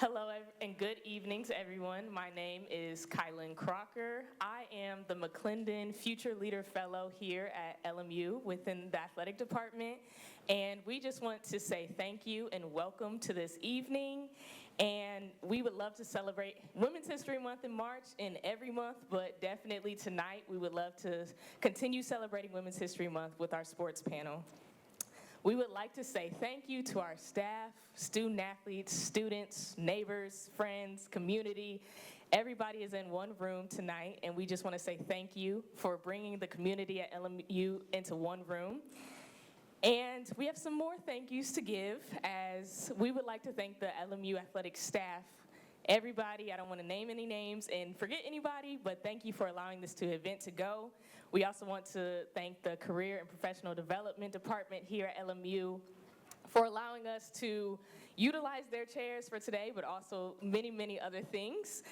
Hello and good evenings, everyone. My name is Kylan Crocker. I am the McClendon Future Leader Fellow here at LMU within the athletic department. And we just want to say thank you and welcome to this evening. And we would love to celebrate Women's History Month in March and every month, but definitely tonight we would love to continue celebrating Women's History Month with our sports panel. We would like to say thank you to our staff, student athletes, students, neighbors, friends, community. Everybody is in one room tonight, and we just want to say thank you for bringing the community at LMU into one room. And we have some more thank yous to give, as we would like to thank the LMU Athletics staff. Everybody, I don't want to name any names and forget anybody, but thank you for allowing this event to go. We also want to thank the Career and Professional Development Department here at LMU for allowing us to utilize their chairs for today, but also many, many other things.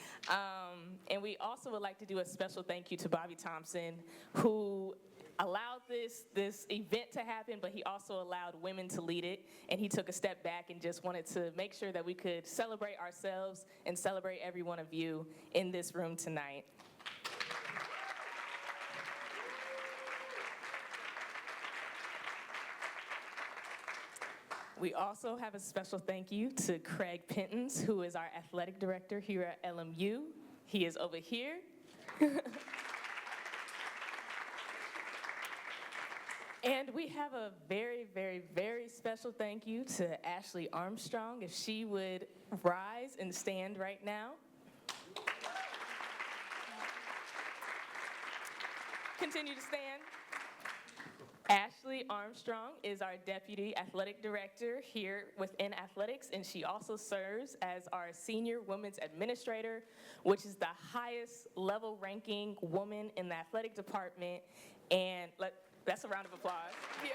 And we also would like to do a special thank you to Bobby Thompson, who allowed this event to happen, but he also allowed women to lead it, and he took a step back and just wanted to make sure that we could celebrate ourselves and celebrate every one of you in this room tonight. We also have a special thank you to Craig Pentons, who is our athletic director here at LMU. He is over here. And we have a very, very, very special thank you to Ashley Armstrong, if she would rise and stand right now. Continue to stand. Ashley Armstrong is our Deputy Athletic Director here within athletics, and she also serves as our Senior Women's Administrator, which is the highest level ranking woman in the athletic department. And that's a round of applause. Yeah.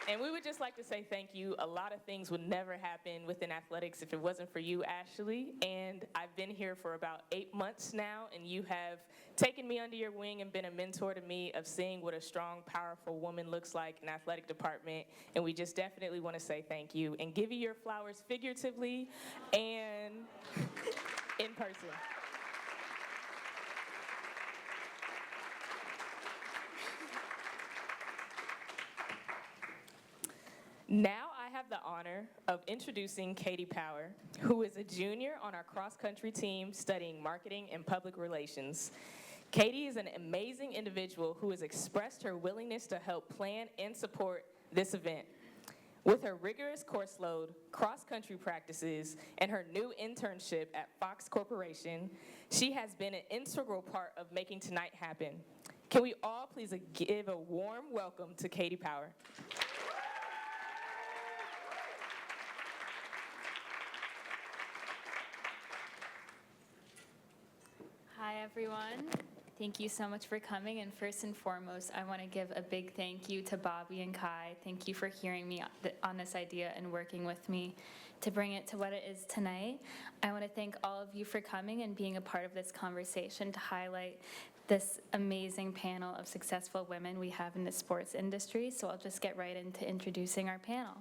And we would just like to say thank you. A lot of things would never happen within athletics if it wasn't for you, Ashley. And I've been here for about 8 months now, and you have taken me under your wing and been a mentor to me of seeing what a strong, powerful woman looks like in the athletic department. And we just definitely want to say thank you and give you your flowers figuratively and in person. Now I have the honor of introducing Katie Power, who is a junior on our cross-country team studying marketing and public relations. Katie is an amazing individual who has expressed her willingness to help plan and support this event. With her rigorous course load, cross-country practices, and her new internship at Fox Corporation, she has been an integral part of making tonight happen. Can we all please give a warm welcome to Katie Power? Hi, everyone. Thank you so much for coming. And first and foremost, I want to give a big thank you to Bobby and Kai. Thank you for hearing me on this idea and working with me to bring it to what it is tonight. I want to thank all of you for coming and being a part of this conversation to highlight this amazing panel of successful women we have in the sports industry. So I'll just get right into introducing our panel.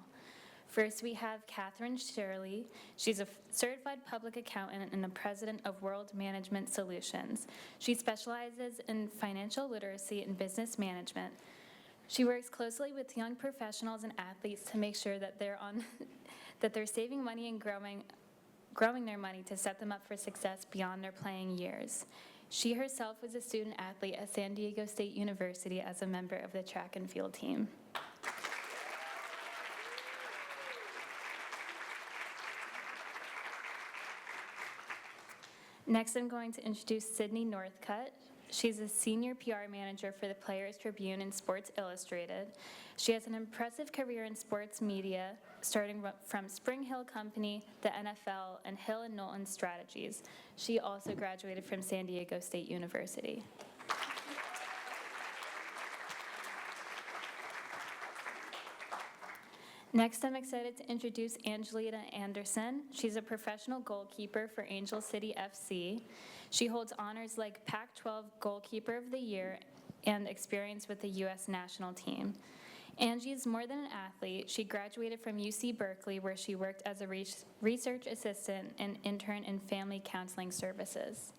First, we have Catherine Shirley. She's a certified public accountant and the president of World Management Solutions. She specializes in financial literacy and business management. She works closely with young professionals and athletes to make sure that they're saving money and growing their money to set them up for success beyond their playing years. She herself was a student athlete at San Diego State University as a member of the track and field team. Next, I'm going to introduce Sydney Northcutt. She's a senior PR manager for the Players Tribune and Sports Illustrated. She has an impressive career in sports media, starting from Spring Hill Company, the NFL, and Hill and Knowlton Strategies. She also graduated from San Diego State University. Next, I'm excited to introduce Angelina Anderson. She's a professional goalkeeper for Angel City FC. She holds honors like Pac-12 Goalkeeper of the Year and experience with the U.S. national team. Angie is more than an athlete. She graduated from UC Berkeley, where she worked as a research assistant and intern in family counseling services.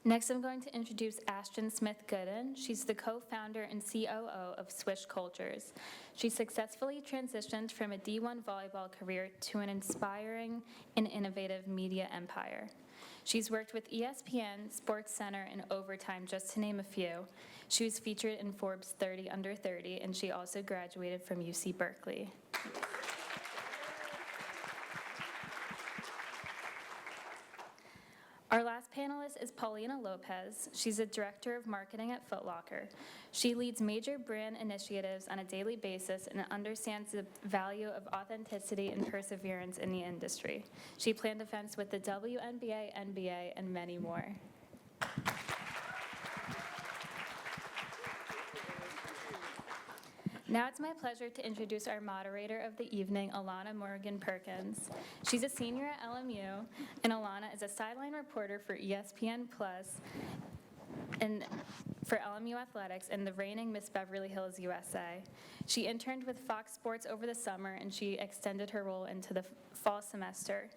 Next, I'm going to introduce Ashten Smith-Gooden. She's the co-founder and COO of Swish Cultures. She successfully transitioned from a D1 volleyball career to an inspiring and innovative media empire. She's worked with ESPN, SportsCenter, and Overtime, just to name a few. She was featured in Forbes 30 Under 30, and she also graduated from UC Berkeley. Our last panelist is Paulina López. She's a director of marketing at Footlocker. She leads major brand initiatives on a daily basis and understands the value of authenticity and perseverance in the industry. She planned events with the WNBA, NBA, and many more. Now it's my pleasure to introduce our moderator of the evening, Alana Morgan-Perkins. She's a senior at LMU, and Alana is a sideline reporter for ESPN Plus and for LMU Athletics and the reigning Miss Beverly Hills USA. She interned with Fox Sports over the summer, and she extended her role into the fall semester.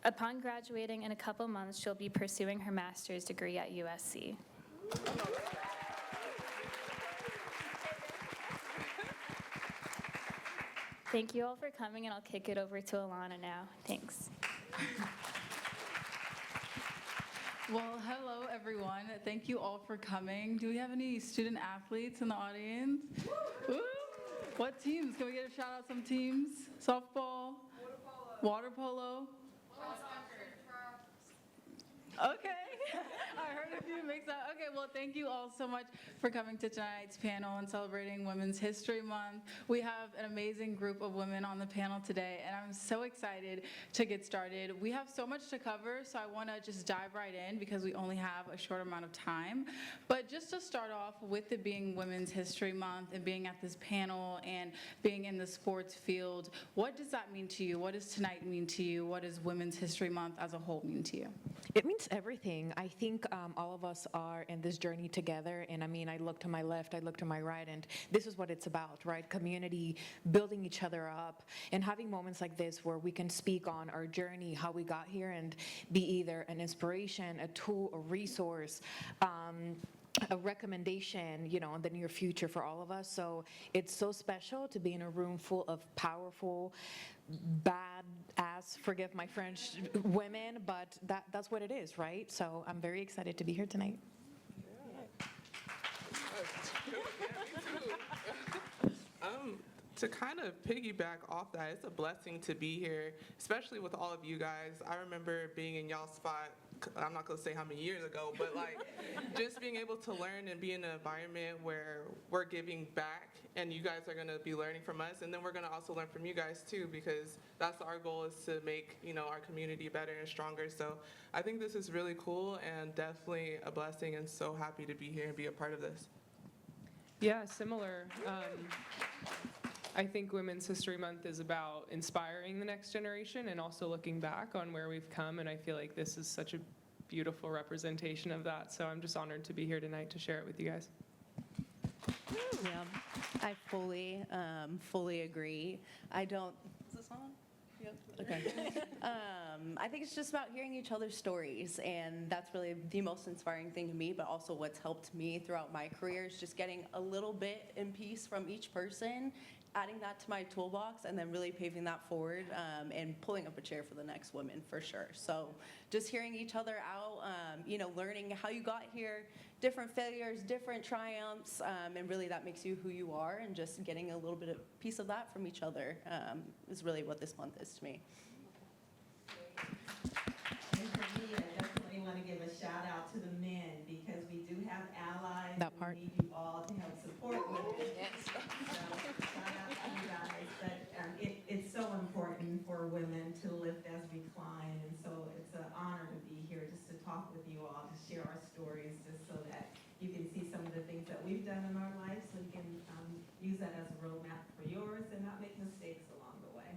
Upon graduating in a couple months, she'll be pursuing her master's degree at USC. Thank you all for coming, and I'll kick it over to Alana now. Thanks. Well, hello, everyone. Thank you all for coming. Do we have any student athletes in the audience? Woo! What teams? Can we get a shout out some teams? Softball? Water polo? Okay. I heard a few mix up. Okay, well, thank you all so much for coming to tonight's panel and celebrating Women's History Month. We have an amazing group of women on the panel today, and I'm so excited to get started. We have so much to cover, so I want to just dive right in because we only have a short amount of time. But just to start off with it being Women's History Month and being at this panel and being in the sports field, what does that mean to you? What does tonight mean to you? What does Women's History Month as a whole mean to you? It means everything. I think all of us are in this journey together, and I mean, I look to my left, I look to my right, and this is what it's about, right? Community, building each other up, and having moments like this where we can speak on our journey, how we got here, and be either an inspiration, a tool, a resource, a recommendation, you know, in the near future for all of us. So it's so special to be in a room full of powerful, badass, forgive my French, women, but that's what it is, right? So I'm very excited to be here tonight. To kind of piggyback off that, it's a blessing to be here, especially with all of you guys. I remember being in y'all's spot, I'm not gonna say how many years ago, but like just being able to learn and be in an environment where we're giving back and you guys are gonna be learning from us, and then we're gonna also learn from you guys too, because that's our goal, is to make, you know, our community better and stronger. So I think this is really cool and definitely a blessing, and so happy to be here and be a part of this. Yeah, similar. I think Women's History Month is about inspiring the next generation and also looking back on where we've come, and I feel like this is such a beautiful representation of that, so I'm just honored to be here tonight to share it with you guys. Yeah, I fully agree. I don't, is this on? Yep. Okay. I think it's just about hearing each other's stories, and that's really the most inspiring thing to me, but also what's helped me throughout my career is just getting a little bit in piece from each person, adding that to my toolbox, and then really paving that forward and pulling up a chair for the next woman for sure. So just hearing each other out, you know, learning how you got here, different failures, different triumphs, and really that makes you who you are, and just getting a little bit of piece of that from each other is really what this month is to me. And for me, I definitely want to give a shout out to the men, because we do have allies. That part. We need you all to help support women. Yes. So shout out to you guys. But it's so important for women to lift as we climb, and so it's an honor to be here just to talk with you all, to share our stories, just so that you can see some of the things that we've done in our lives, so you can use that as a roadmap for yours and not make mistakes along the way.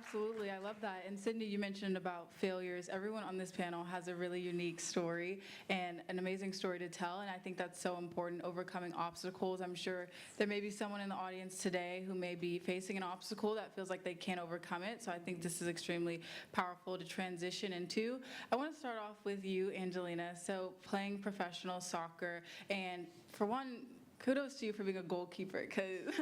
Absolutely, I love that. And Sydney, you mentioned about failures. Everyone on this panel has a really unique story and an amazing story to tell, and I think that's so important, overcoming obstacles. I'm sure there may be someone in the audience today who may be facing an obstacle that feels like they can't overcome it, so I think this is extremely powerful to transition into. I want to start off with you, Angelina. So playing professional soccer, and for one, kudos to you for being a goalkeeper, because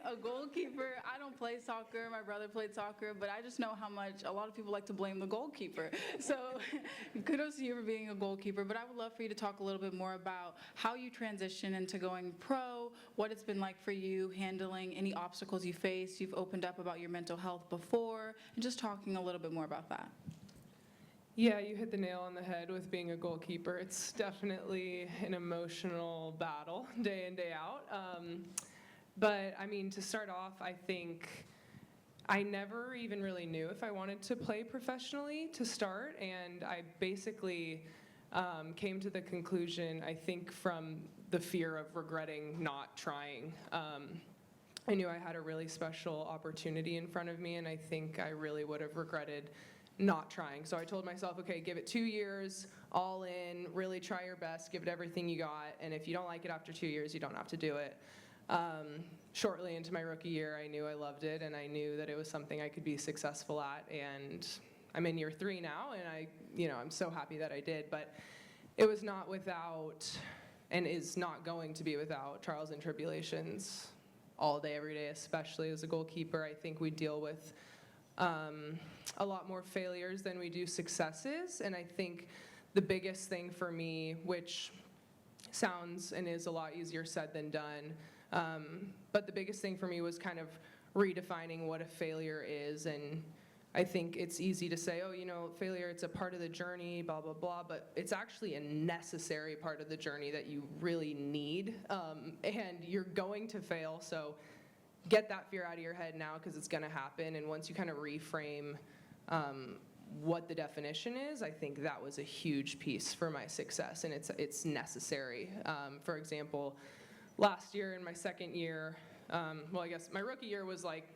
a goalkeeper, I don't play soccer, my brother played soccer, but I just know how much a lot of people like to blame the goalkeeper. So kudos to you for being a goalkeeper, but I would love for you to talk a little bit more about how you transition into going pro, what it's been like for you handling any obstacles you faced. You've opened up about your mental health before, and just talking a little bit more about that. Yeah, you hit the nail on the head with being a goalkeeper. It's definitely an emotional battle day in, day out. But I mean, to start off, I think I never even really knew if I wanted to play professionally to start, and I basically came to the conclusion, I think, from the fear of regretting not trying. I knew I had a really special opportunity in front of me, and I think I really would have regretted not trying. So I told myself, okay, give it 2 years, all in, really try your best, give it everything you got, and if you don't like it after 2 years, you don't have to do it. Shortly into my rookie year, I knew I loved it, and I knew that it was something I could be successful at, and I'm in year 3 now, and I'm so happy that I did, but it was not without, and is not going to be without, trials and tribulations all day, every day, especially as a goalkeeper. I think we deal with a lot more failures than we do successes, and I think the biggest thing for me, which sounds and is a lot easier said than done, but the biggest thing for me was kind of redefining what a failure is. And I think it's easy to say, oh, failure, it's a part of the journey, blah, blah, blah, but it's actually a necessary part of the journey that you really need, and you're going to fail, so get that fear out of your head now, because it's going to happen. And once you kind of reframe what the definition is, I think that was a huge piece for my success, and it's necessary. For example, last year in my second year, I guess my rookie year was like,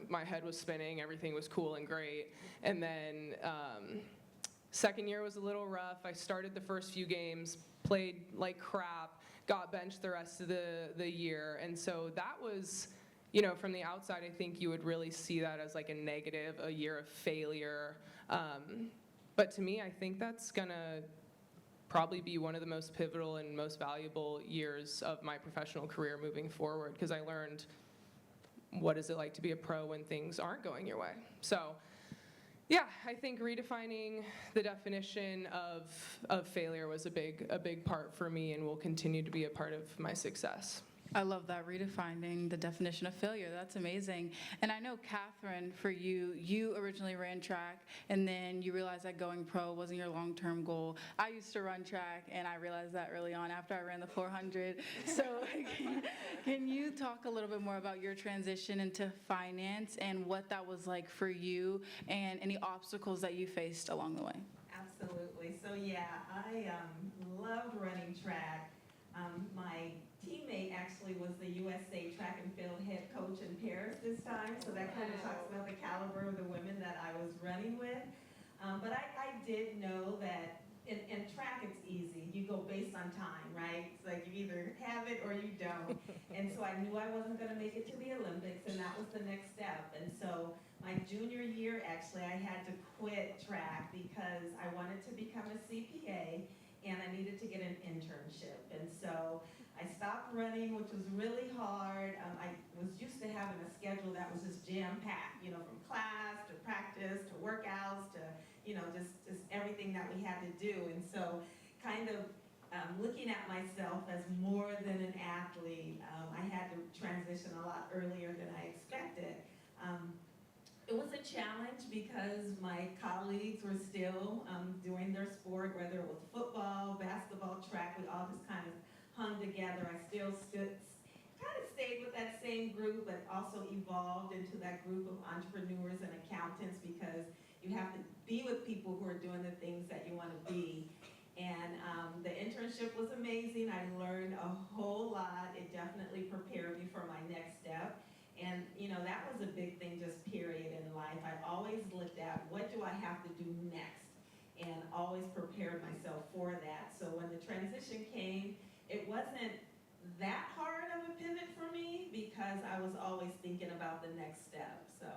my head was spinning, everything was cool and great, and then second year was a little rough. I started the first few games, played like crap, got benched the rest of the year, and so that was, from the outside, I think you would really see that as like a negative, a year of failure. But to me, I think that's gonna probably be one of the most pivotal and most valuable years of my professional career moving forward, because I learned what is it like to be a pro when things aren't going your way. So yeah, I think redefining the definition of failure was a big part for me, and will continue to be a part of my success. I love that, redefining the definition of failure. That's amazing. And I know, Catherine, for you, you originally ran track, and then you realized that going pro wasn't your long-term goal. I used to run track, and I realized that early on after I ran the 400. So can you talk a little bit more about your transition into finance and what that was like for you, and any obstacles that you faced along the way? Absolutely. So yeah, I loved running track. My teammate actually was the USA track and field head coach in Paris this time, so that kind of talks about the caliber of the women that I was running with. But I did know that in track it's easy. You go based on time, right? It's like you either have it or you don't. And so I knew I wasn't going to make it to the Olympics, and that was the next step. And so my junior year, actually, I had to quit track because I wanted to become a CPA, and I needed to get an internship. And so I stopped running, which was really hard. I was used to having a schedule that was just jam-packed, from class to practice to workouts to, just everything that we had to do. And so kind of looking at myself as more than an athlete, I had to transition a lot earlier than I expected. It was a challenge because my colleagues were still doing their sport, whether it was football, basketball, track, we all just kind of hung together. I still kind of stayed with that same group, but also evolved into that group of entrepreneurs and accountants, because you have to be with people who are doing the things that you want to be. And the internship was amazing. I learned a whole lot. It definitely prepared me for my next step. And, that was a big thing, just period in life. I always looked at what do I have to do next, and always prepared myself for that. So when the transition came, it wasn't that hard of a pivot for me because I was always thinking about the next step. So,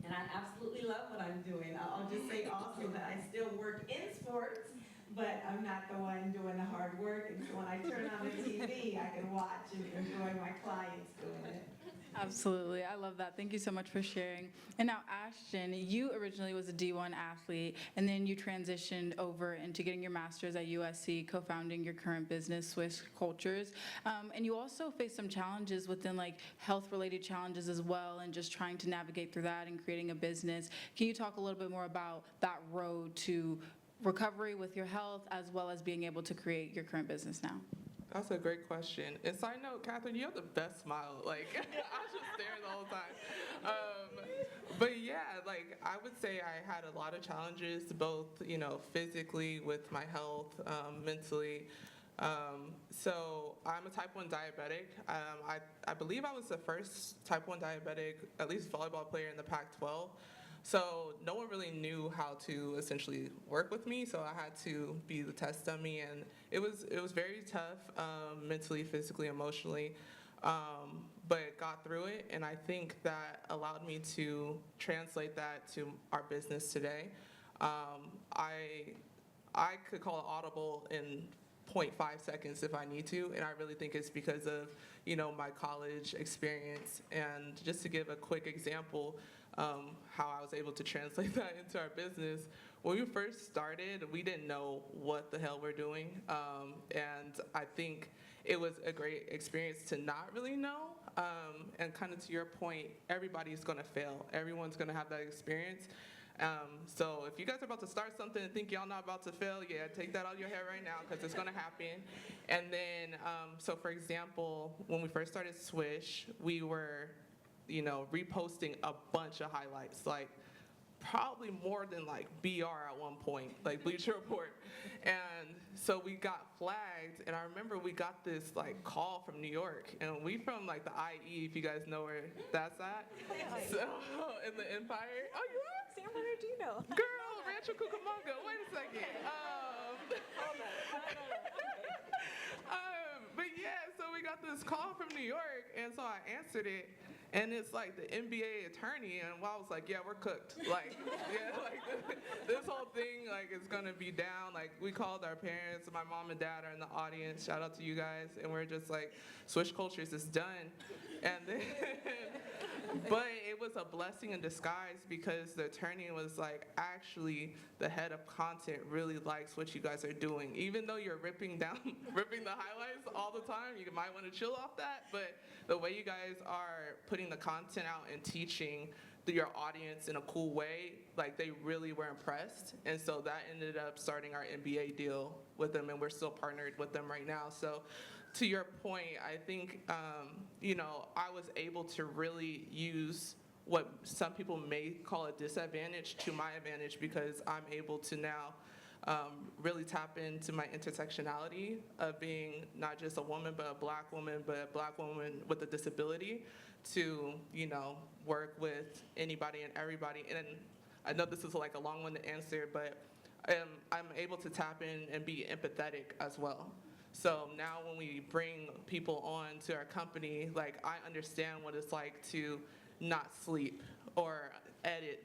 and I absolutely love what I'm doing. I'll just say also that I still work in sports, but I'm not the one doing the hard work. And so when I turn on the TV, I can watch and enjoy my clients doing it. Absolutely. I love that. Thank you so much for sharing. And now, Ashten, you originally was a D1 athlete, and then you transitioned over into getting your master's at USC, co-founding your current business, Swish Cultures. And you also faced some challenges within like health-related challenges as well, and just trying to navigate through that and creating a business. Can you talk a little bit more about that road to recovery with your health, as well as being able to create your current business now? That's a great question. And side note, Catherine, you have the best smile. Like, I just stare the whole time. But yeah, like, I would say I had a lot of challenges, both, physically with my health, mentally. So I'm a type 1 diabetic. I believe I was the first type 1 diabetic, at least volleyball player in the Pac-12. So no one really knew how to essentially work with me, so I had to be the test dummy, and it was very tough, mentally, physically, emotionally, but got through it, and I think that allowed me to translate that to our business today. I could call an audible in 0.5 seconds if I need to, and I really think it's because of my college experience. And just to give a quick example, how I was able to translate that into our business. When we first started, we didn't know what the hell we're doing, and I think it was a great experience to not really know. And kind of to your point, everybody's going to fail. Everyone's going to have that experience. So if you guys are about to start something and think y'all not about to fail, yeah, take that out of your head right now, because it's going to happen. And then, so for example, when we first started Swish, we were reposting a bunch of highlights, like probably more than like BR at one point, like Bleacher Report. And so we got flagged, and I remember we got this like call from New York, and we from like the IE, if you guys know where that's at. So in the Empire. Oh, you are? San Bernardino. Girl, Rancho Cucamonga. Wait a second. But yeah, so we got this call from New York, and so I answered it. And it's like the NBA attorney, and I was like, yeah, we're cooked. Like, yeah, like this whole thing, like, is gonna be down. Like, we called our parents, my mom and dad are in the audience, shout out to you guys, and we're just like, Swish Cultures is done. And then, but it was a blessing in disguise, because the attorney was like, actually, the head of content really likes what you guys are doing. Even though you're ripping the highlights all the time, you might want to chill off that, but the way you guys are putting the content out and teaching your audience in a cool way, like, they really were impressed. And so that ended up starting our NBA deal with them, and we're still partnered with them right now. So to your point, I think, I was able to really use what some people may call a disadvantage to my advantage, because I'm able to now really tap into my intersectionality of being not just a woman, but a black woman with a disability, to, work with anybody and everybody. And I know this is like a long-winded answer, but I'm able to tap in and be empathetic as well. So now when we bring people on to our company, like, I understand what it's like to not sleep or edit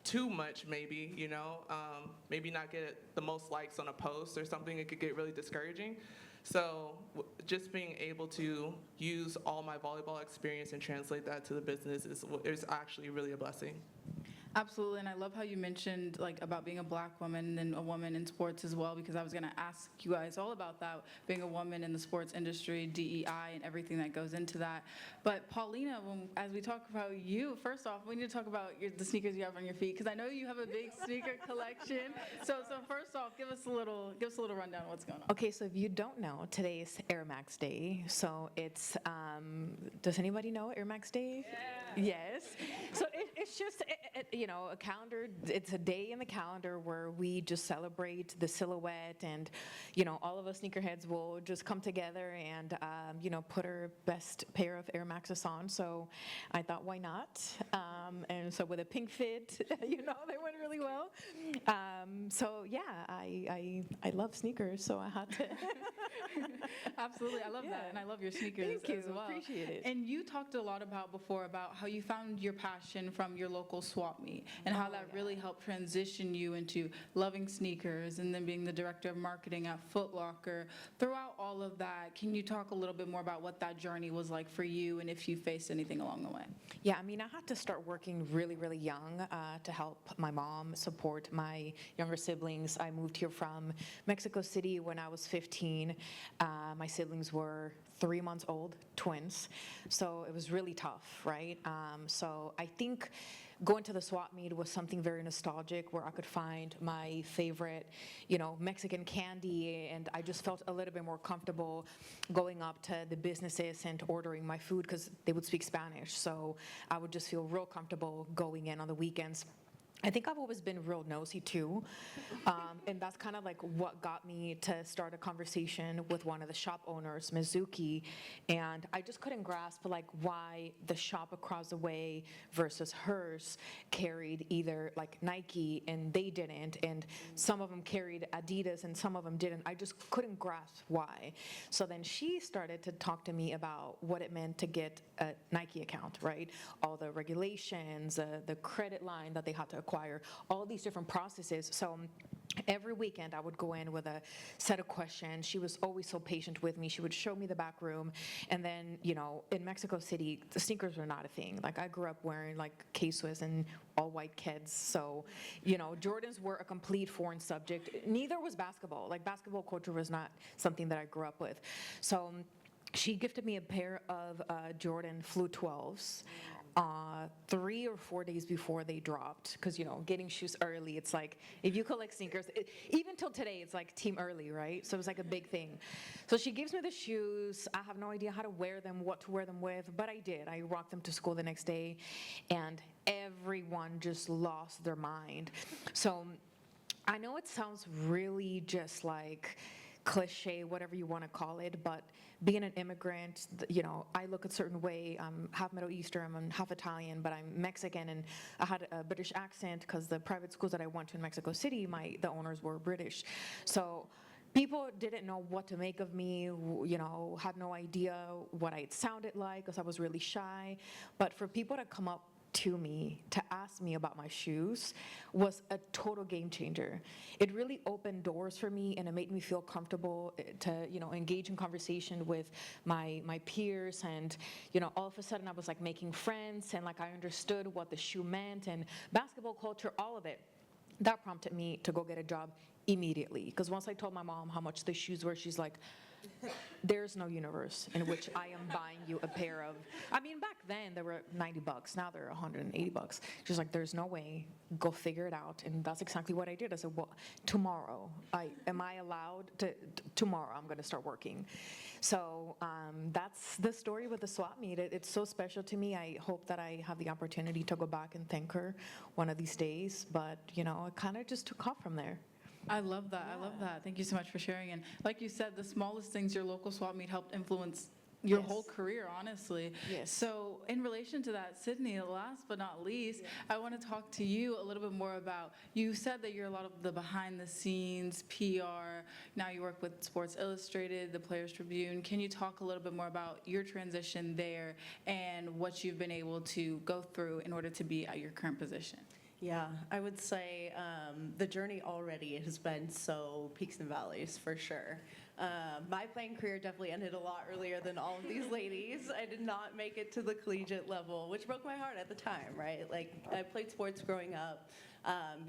too much, maybe, maybe not get the most likes on a post or something. It could get really discouraging. So just being able to use all my volleyball experience and translate that to the business is actually really a blessing. Absolutely, and I love how you mentioned about being a black woman and a woman in sports as well, because I was going to ask you guys all about that, being a woman in the sports industry, DEI, and everything that goes into that. But Paulina, as we talk about you, first off, we need to talk about the sneakers you have on your feet, because I know you have a big sneaker collection. So first off, give us a little rundown of what's going on. Okay, so if you don't know, today is Air Max Day. So it's, does anybody know Air Max Day? Yeah. Yes. So it's just, a calendar, it's a day in the calendar where we just celebrate the silhouette, and, all of us sneakerheads will just come together and, put our best pair of Air Maxes on. So I thought, why not? And so with a pink fit, they went really well. So yeah, I love sneakers, so I had to. Absolutely, I love that, and I love your sneakers Thank you, as well. appreciate it. And you talked a lot before about how you found your passion from your local swap meet, and how that really helped transition you into loving sneakers, and then being the director of marketing at Footlocker. Throughout all of that, can you talk a little bit more about what that journey was like for you, and if you faced anything along the way? Yeah, I mean, I had to start working really, really young to help my mom support my younger siblings. I moved here from Mexico City when I was 15. My siblings were 3 months old, twins. So it was really tough, right? So I think going to the swap meet was something very nostalgic, where I could find my favorite, Mexican candy, and I just felt a little bit more comfortable going up to the businesses and ordering my food, because they would speak Spanish. So I would just feel real comfortable going in on the weekends. I think I've always been real nosy too, and that's kind of like what got me to start a conversation with one of the shop owners, Mizuki, and I just couldn't grasp like why the shop across the way versus hers carried either like Nike and they didn't, and some of them carried Adidas and some of them didn't. I just couldn't grasp why. So then she started to talk to me about what it meant to get a Nike account, right? All the regulations, the credit line that they had to acquire, all these different processes. So every weekend I would go in with a set of questions. She was always so patient with me. She would show me the back room. And then, in Mexico City, the sneakers were not a thing. Like, I grew up wearing like K-Swiss and all white Keds. So, Jordans were a complete foreign subject. Neither was basketball. Like, basketball culture was not something that I grew up with. So she gifted me a pair of Jordan Flu 12s. 3 or 4 days before they dropped, because getting shoes early, it's like, if you collect sneakers, even till today, it's like team early, right? So it was like a big thing. So she gives me the shoes. I have no idea how to wear them, what to wear them with, but I did. I rocked them to school the next day, and everyone just lost their mind. So I know it sounds really just like cliche, whatever you want to call it, but being an immigrant, I look a certain way. I'm half Middle Eastern, I'm half Italian, but I'm Mexican, and I had a British accent because the private schools that I went to in Mexico City, the owners were British. So people didn't know what to make of me, had no idea what I sounded like, because I was really shy. But for people to come up to me to ask me about my shoes was a total game changer. It really opened doors for me, and it made me feel comfortable to engage in conversation with my peers, and all of a sudden I was like making friends, and like I understood what the shoe meant, and basketball culture, all of it. That prompted me to go get a job immediately, because once I told my mom how much the shoes were, she's like, there's no universe in which I am buying you a pair of, back then they were $90, now they're $180. She's like, there's no way, go figure it out. And that's exactly what I did. I said, well, tomorrow, am I allowed to, tomorrow I'm gonna start working. So that's the story with the swap meet. It's so special to me. I hope that I have the opportunity to go back and thank her one of these days, but it kind of just took off from there. I love that. I love that. Thank you so much for sharing. And like you said, the smallest things, your local swap meet helped influence your whole career, honestly. Yes. So in relation to that, Sydney, last but not least, I want to talk to you a little bit more about, you said that you're a lot of the behind the scenes, PR, now you work with Sports Illustrated, the Players Tribune. Can you talk a little bit more about your transition there and what you've been able to go through in order to be at your current position? Yeah, I would say the journey already has been so peaks and valleys, for sure. My playing career definitely ended a lot earlier than all of these ladies. I did not make it to the collegiate level, which broke my heart at the time, right? Like, I played sports growing up.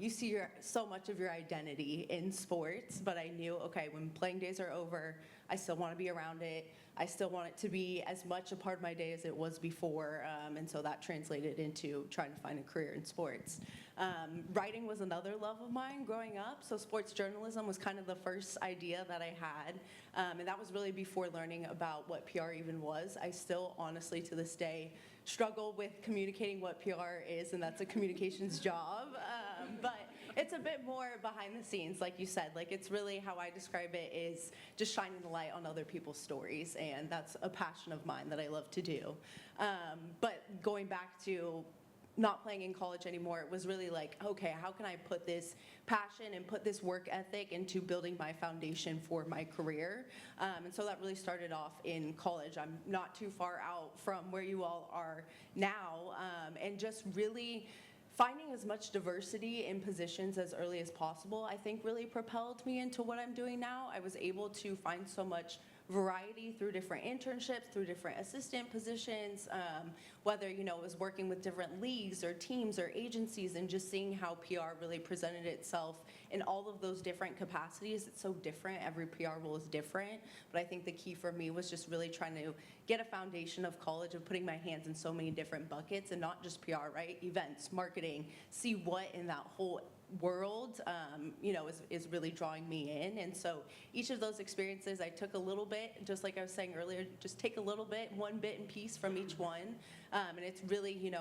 You see so much of your identity in sports, but I knew, okay, when playing days are over, I still want to be around it. I still want it to be as much a part of my day as it was before, and so that translated into trying to find a career in sports. Writing was another love of mine growing up, so sports journalism was kind of the first idea that I had, and that was really before learning about what PR even was. I still, honestly, to this day, struggle with communicating what PR is, and that's a communications job, but it's a bit more behind the scenes, like you said. Like, it's really, how I describe it is just shining the light on other people's stories, and that's a passion of mine that I love to do. But going back to not playing in college anymore, it was really like, okay, how can I put this passion and put this work ethic into building my foundation for my career? And so that really started off in college. I'm not too far out from where you all are now, and just really finding as much diversity in positions as early as possible, I think, really propelled me into what I'm doing now. I was able to find so much variety through different internships, through different assistant positions, whether, it was working with different leagues or teams or agencies, and just seeing how PR really presented itself in all of those different capacities. It's so different. Every PR role is different. But I think the key for me was just really trying to get a foundation of college, of putting my hands in so many different buckets, and not just PR, right? Events, marketing, see what in that whole world, is really drawing me in. And so each of those experiences, I took a little bit, just like I was saying earlier, just take a little bit, one bit and piece from each one. And it's really,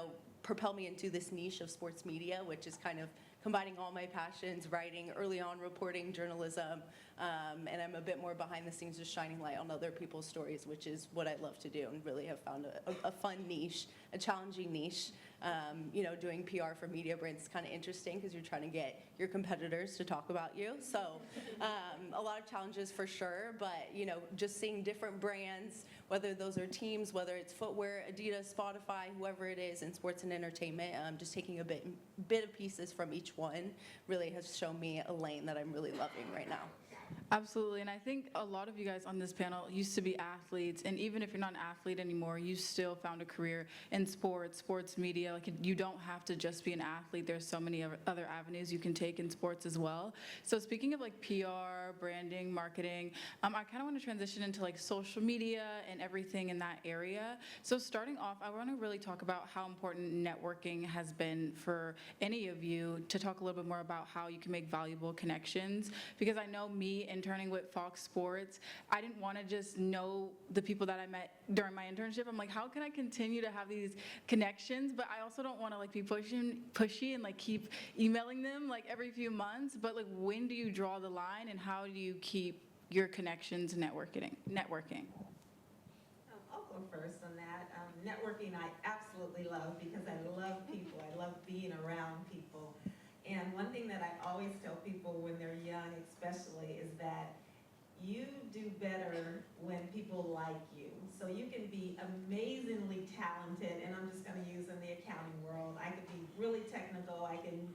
propelled me into this niche of sports media, which is kind of combining all my passions, writing, early on reporting, journalism, and I'm a bit more behind the scenes, just shining light on other people's stories, which is what I love to do, and really have found a fun niche, a challenging niche. Doing PR for media brands is kind of interesting because you're trying to get your competitors to talk about you. So a lot of challenges for sure, but just seeing different brands, whether those are teams, whether it's footwear, Adidas, Spotify, whoever it is in sports and entertainment, just taking a bit of pieces from each one really has shown me a lane that I'm really loving right now. Absolutely, and I think a lot of you guys on this panel used to be athletes, and even if you're not an athlete anymore, you still found a career in sports media. Like, you don't have to just be an athlete. There's so many other avenues you can take in sports as well. So speaking of like PR, branding, marketing, I kind of want to transition into like social media and everything in that area. So starting off, I want to really talk about how important networking has been for any of you, to talk a little bit more about how you can make valuable connections, because I know me interning with Fox Sports, I didn't want to just know the people that I met during my internship. I'm like, how can I continue to have these connections? But I also don't want to like be pushy and like keep emailing them like every few months. But like, when do you draw the line, and how do you keep your connections networking? I'll go first on that. Networking I absolutely love, because I love people. I love being around people. And one thing that I always tell people when they're young especially is that you do better when people like you. So you can be amazingly talented, and I'm just going to use in the accounting world. I could be really technical. I can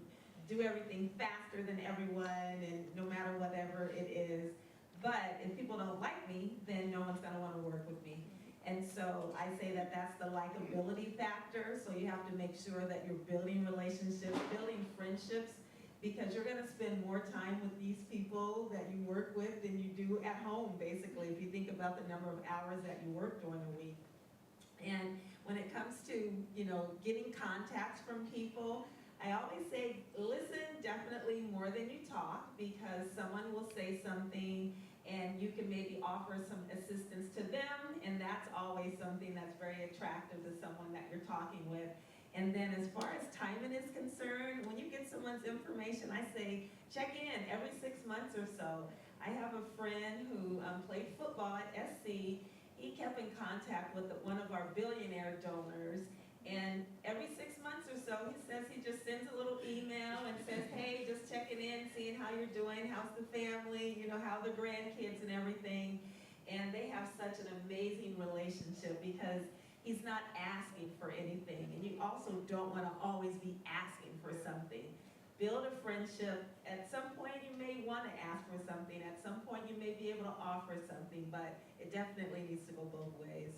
do everything faster than everyone, and no matter whatever it is. But if people don't like me, then no one's going to want to work with me. And so I say that that's the likability factor. So you have to make sure that you're building relationships, building friendships, because you're going to spend more time with these people that you work with than you do at home, basically, if you think about the number of hours that you work during a week. And when it comes to, getting contacts from people, I always say, listen definitely more than you talk, because someone will say something and you can maybe offer some assistance to them, and that's always something that's very attractive to someone that you're talking with. And then as far as timing is concerned, when you get someone's information, I say check in every 6 months or so. I have a friend who played football at SC. He kept in contact with one of our billionaire donors, and every 6 months or so, he says he just sends a little email and says, hey, just checking in, seeing how you're doing, how's the family, how the grandkids and everything. And they have such an amazing relationship, because he's not asking for anything. And you also don't want to always be asking for something. Build a friendship. At some point, you may want to ask for something. At some point, you may be able to offer something, but it definitely needs to go both ways.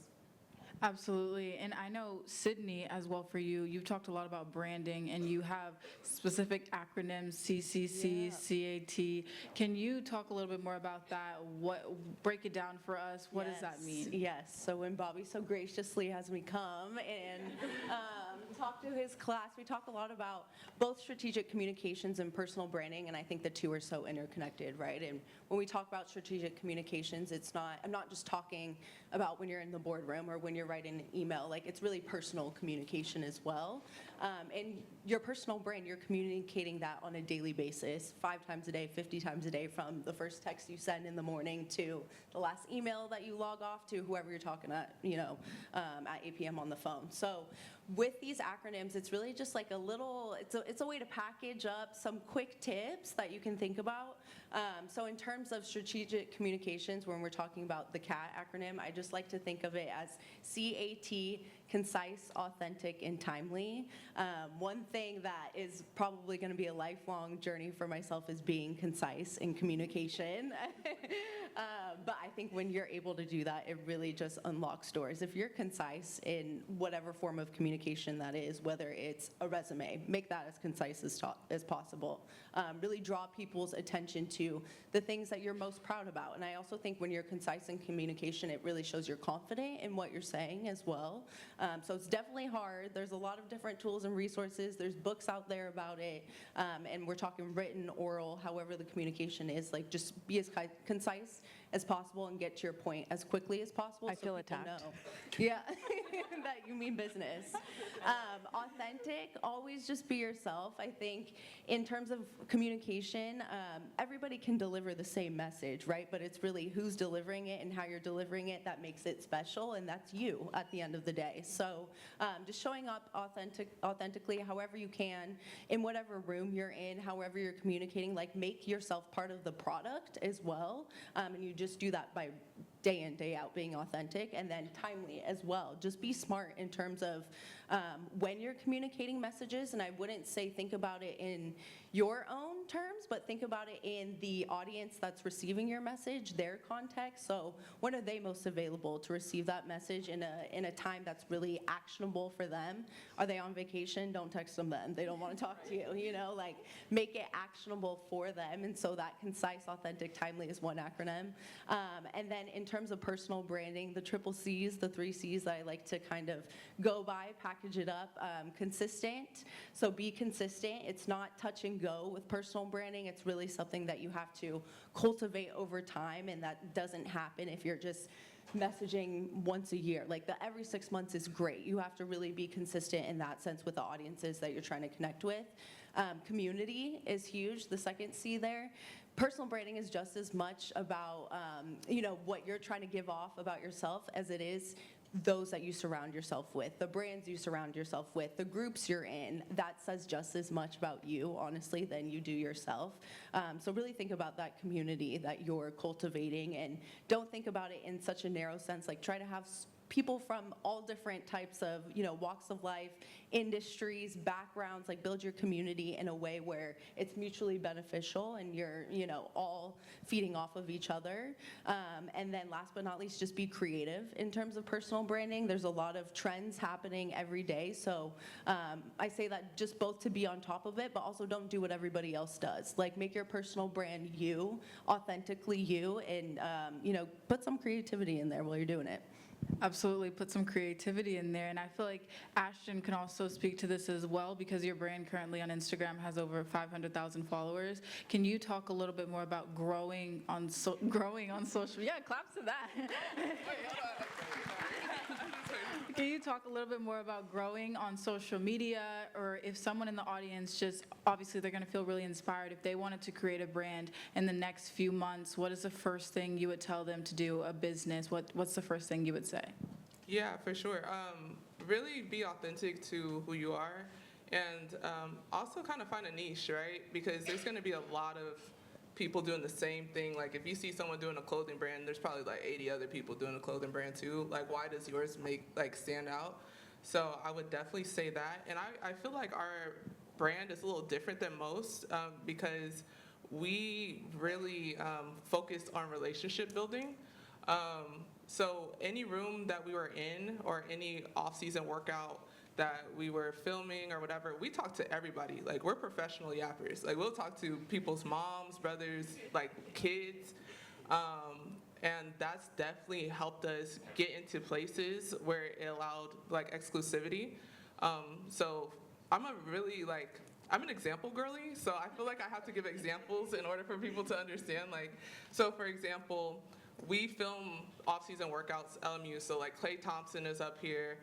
Absolutely. And I know, Sydney, as well for you, you've talked a lot about branding, and you have specific acronyms, CCC, CAT. Can you talk a little bit more about that? Break it down for us. What does that mean? Yes. So when Bobby so graciously has me come and talk to his class, we talk a lot about both strategic communications and personal branding, and I think the two are so interconnected, right? And when we talk about strategic communications, I'm not just talking about when you're in the boardroom or when you're writing an email, like it's really personal communication as well. And your personal brand, you're communicating that on a daily basis, 5 times a day, 50 times a day, from the first text you send in the morning to the last email that you log off to whoever you're talking at, at 8 p.m. on the phone. So with these acronyms, it's really just like it's a way to package up some quick tips that you can think about. So in terms of strategic communications, when we're talking about the CAT acronym, I just like to think of it as CAT, concise, authentic, and timely. One thing that is probably going to be a lifelong journey for myself is being concise in communication. But I think when you're able to do that, it really just unlocks doors. If you're concise in whatever form of communication that is, whether it's a resume, make that as concise as possible. Really draw people's attention to the things that you're most proud about. And I also think when you're concise in communication, it really shows you're confident in what you're saying as well. So it's definitely hard. There's a lot of different tools and resources. There's books out there about it. And we're talking written, oral, however the communication is. Like, just be as concise as possible and get to your point as quickly as possible. I feel people attacked. know. Yeah, that you mean business. Authentic, always just be yourself. I think in terms of communication, everybody can deliver the same message, right? But it's really who's delivering it and how you're delivering it that makes it special, and that's you at the end of the day. So just showing up authentically however you can, in whatever room you're in, however you're communicating, like make yourself part of the product as well. And you just do that by day in, day out, being authentic, and then timely as well. Just be smart in terms of when you're communicating messages, and I wouldn't say think about it in your own terms, but think about it in the audience that's receiving your message, their context. So when are they most available to receive that message in a time that's really actionable for them? Are they on vacation? Don't text them then. They don't want to talk to you, like make it actionable for them. And so that concise, authentic, timely is one acronym. And then in terms of personal branding, the 3 C's, the 3 C's that I like to kind of go by, package it up, consistent. So be consistent. It's not touch and go with personal branding. It's really something that you have to cultivate over time, and that doesn't happen if you're just messaging once a year. Like every 6 months is great. You have to really be consistent in that sense with the audiences that you're trying to connect with. Community is huge, the second C there. Personal branding is just as much about what you're trying to give off about yourself as it is those that you surround yourself with, the brands you surround yourself with, the groups you're in. That says just as much about you, honestly, than you do yourself. So really think about that community that you're cultivating, and don't think about it in such a narrow sense. Like, try to have people from all different types of, walks of life, industries, backgrounds, like build your community in a way where it's mutually beneficial and you're, all feeding off of each other. And then last but not least, just be creative in terms of personal branding. There's a lot of trends happening every day. So I say that just both to be on top of it, but also don't do what everybody else does. Like, make your personal brand you, authentically you, and, put some creativity in there while you're doing it. Absolutely, put some creativity in there. And I feel like Ashten can also speak to this as well, because your brand currently on Instagram has over 500,000 followers. Can you talk a little bit more about growing on social? Yeah, claps to that. Can you talk a little bit more about growing on social media, or if someone in the audience just, obviously they're going to feel really inspired, if they wanted to create a brand in the next few months, what is the first thing you would tell them to do, a business? What's the first thing you would say? Yeah, for sure. Really be authentic to who you are, and also kind of find a niche, right? Because there's going to be a lot of people doing the same thing. Like, if you see someone doing a clothing brand, there's probably like 80 other people doing a clothing brand too. Like, why does yours stand out? So I would definitely say that. And I feel like our brand is a little different than most because we really focus on relationship building. So any room that we were in, or any off-season workout that we were filming or whatever, we talk to everybody. Like, we're professional yappers. Like, we'll talk to people's moms, brothers, like kids. And that's definitely helped us get into places where it allowed like exclusivity. So I'm I'm an example girly, so I feel like I have to give examples in order for people to understand. Like, so for example, we film off-season workouts, LMU, so like Klay Thompson is up here.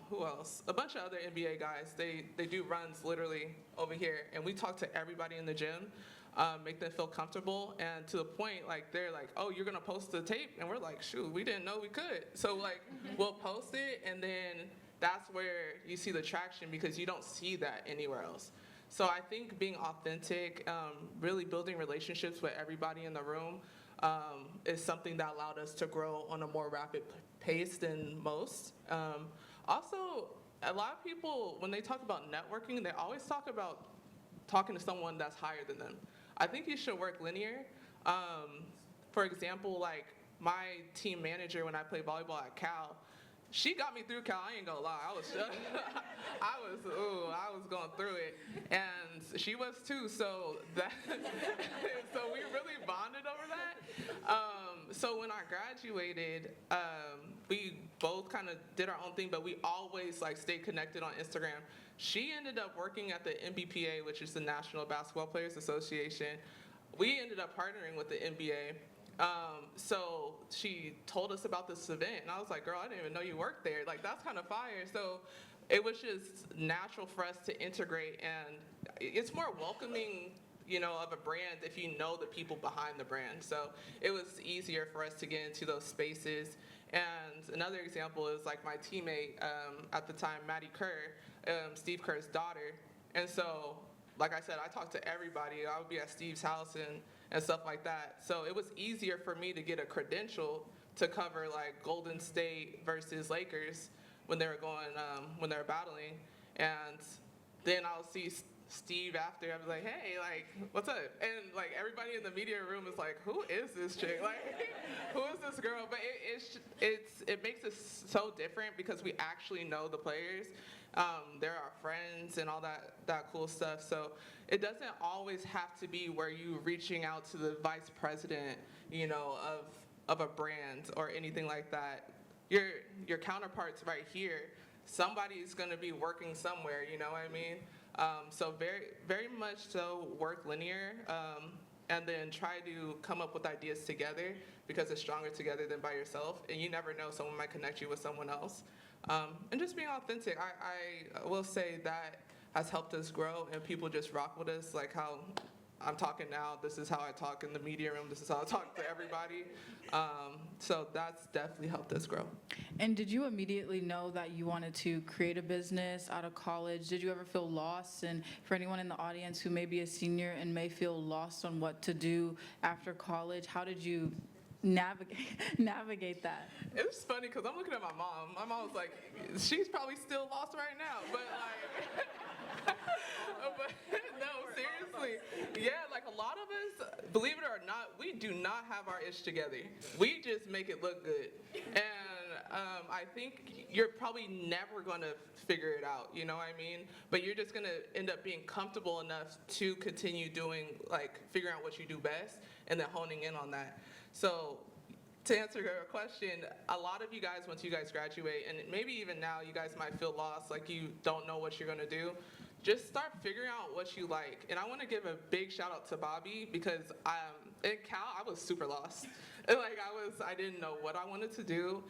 Who else? A bunch of other NBA guys. They do runs literally over here, and we talk to everybody in the gym, make them feel comfortable, and to the point like they're like, "Oh, you're gonna post the tape?" And we're like, "Shoot, we didn't know we could." So like we'll post it, and then that's where you see the traction because you don't see that anywhere else. So I think being authentic, really building relationships with everybody in the room, is something that allowed us to grow on a more rapid pace than most. Also, a lot of people, when they talk about networking, they always talk about talking to someone that's higher than them. I think you should work linear. For example, like my team manager when I played volleyball at Cal, she got me through Cal. I ain't gonna lie. I was going through it, and she was too. So so we really bonded over that. So when I graduated, we both kind of did our own thing, but we always like stayed connected on Instagram. She ended up working at the NBPA, which is the National Basketball Players Association. We ended up partnering with the NBA. So she told us about this event, and I was like, girl, I didn't even know you worked there. Like, that's kind of fire. So it was just natural for us to integrate, and it's more welcoming, of a brand if you know the people behind the brand. So it was easier for us to get into those spaces. And another example is like my teammate at the time, Maddie Kerr, Steve Kerr's daughter. And so, like I said, I talked to everybody. I would be at Steve's house and stuff like that. So it was easier for me to get a credential to cover like Golden State versus Lakers when they were battling. And then I'll see Steve after. I'd be like, hey, like, what's up? And like everybody in the media room is like, who is this chick? Like, who is this girl? But it makes us so different because we actually know the players. They're our friends and all that cool stuff. So it doesn't always have to be where you reaching out to the vice president, of a brand or anything like that. Your counterparts right here, somebody's going to be working somewhere, you know what I mean? So very, very much so work linear, and then try to come up with ideas together because it's stronger together than by yourself. And you never know, someone might connect you with someone else. And just being authentic, I will say that has helped us grow, and people just rock with us, like how I'm talking now. This is how I talk in the media room. This is how I talk to everybody. So that's definitely helped us grow. And did you immediately know that you wanted to create a business out of college? Did you ever feel lost? And for anyone in the audience who may be a senior and may feel lost on what to do after college, how did you navigate that? It was funny because I'm looking at my mom. My mom was like, she's probably still lost right now. But like, but no, seriously. Yeah, like a lot of us, believe it or not, we do not have our ish together. We just make it look good. And I think you're probably never going to figure it out, you know what I mean? But you're just going to end up being comfortable enough to continue doing, like, figuring out what you do best and then honing in on that. So to answer your question, a lot of you guys, once you guys graduate, and maybe even now you guys might feel lost, like you don't know what you're going to do. Just start figuring out what you like. And I want to give a big shout out to Bobby because in Cal, I was super lost. Like I didn't know what I wanted to do.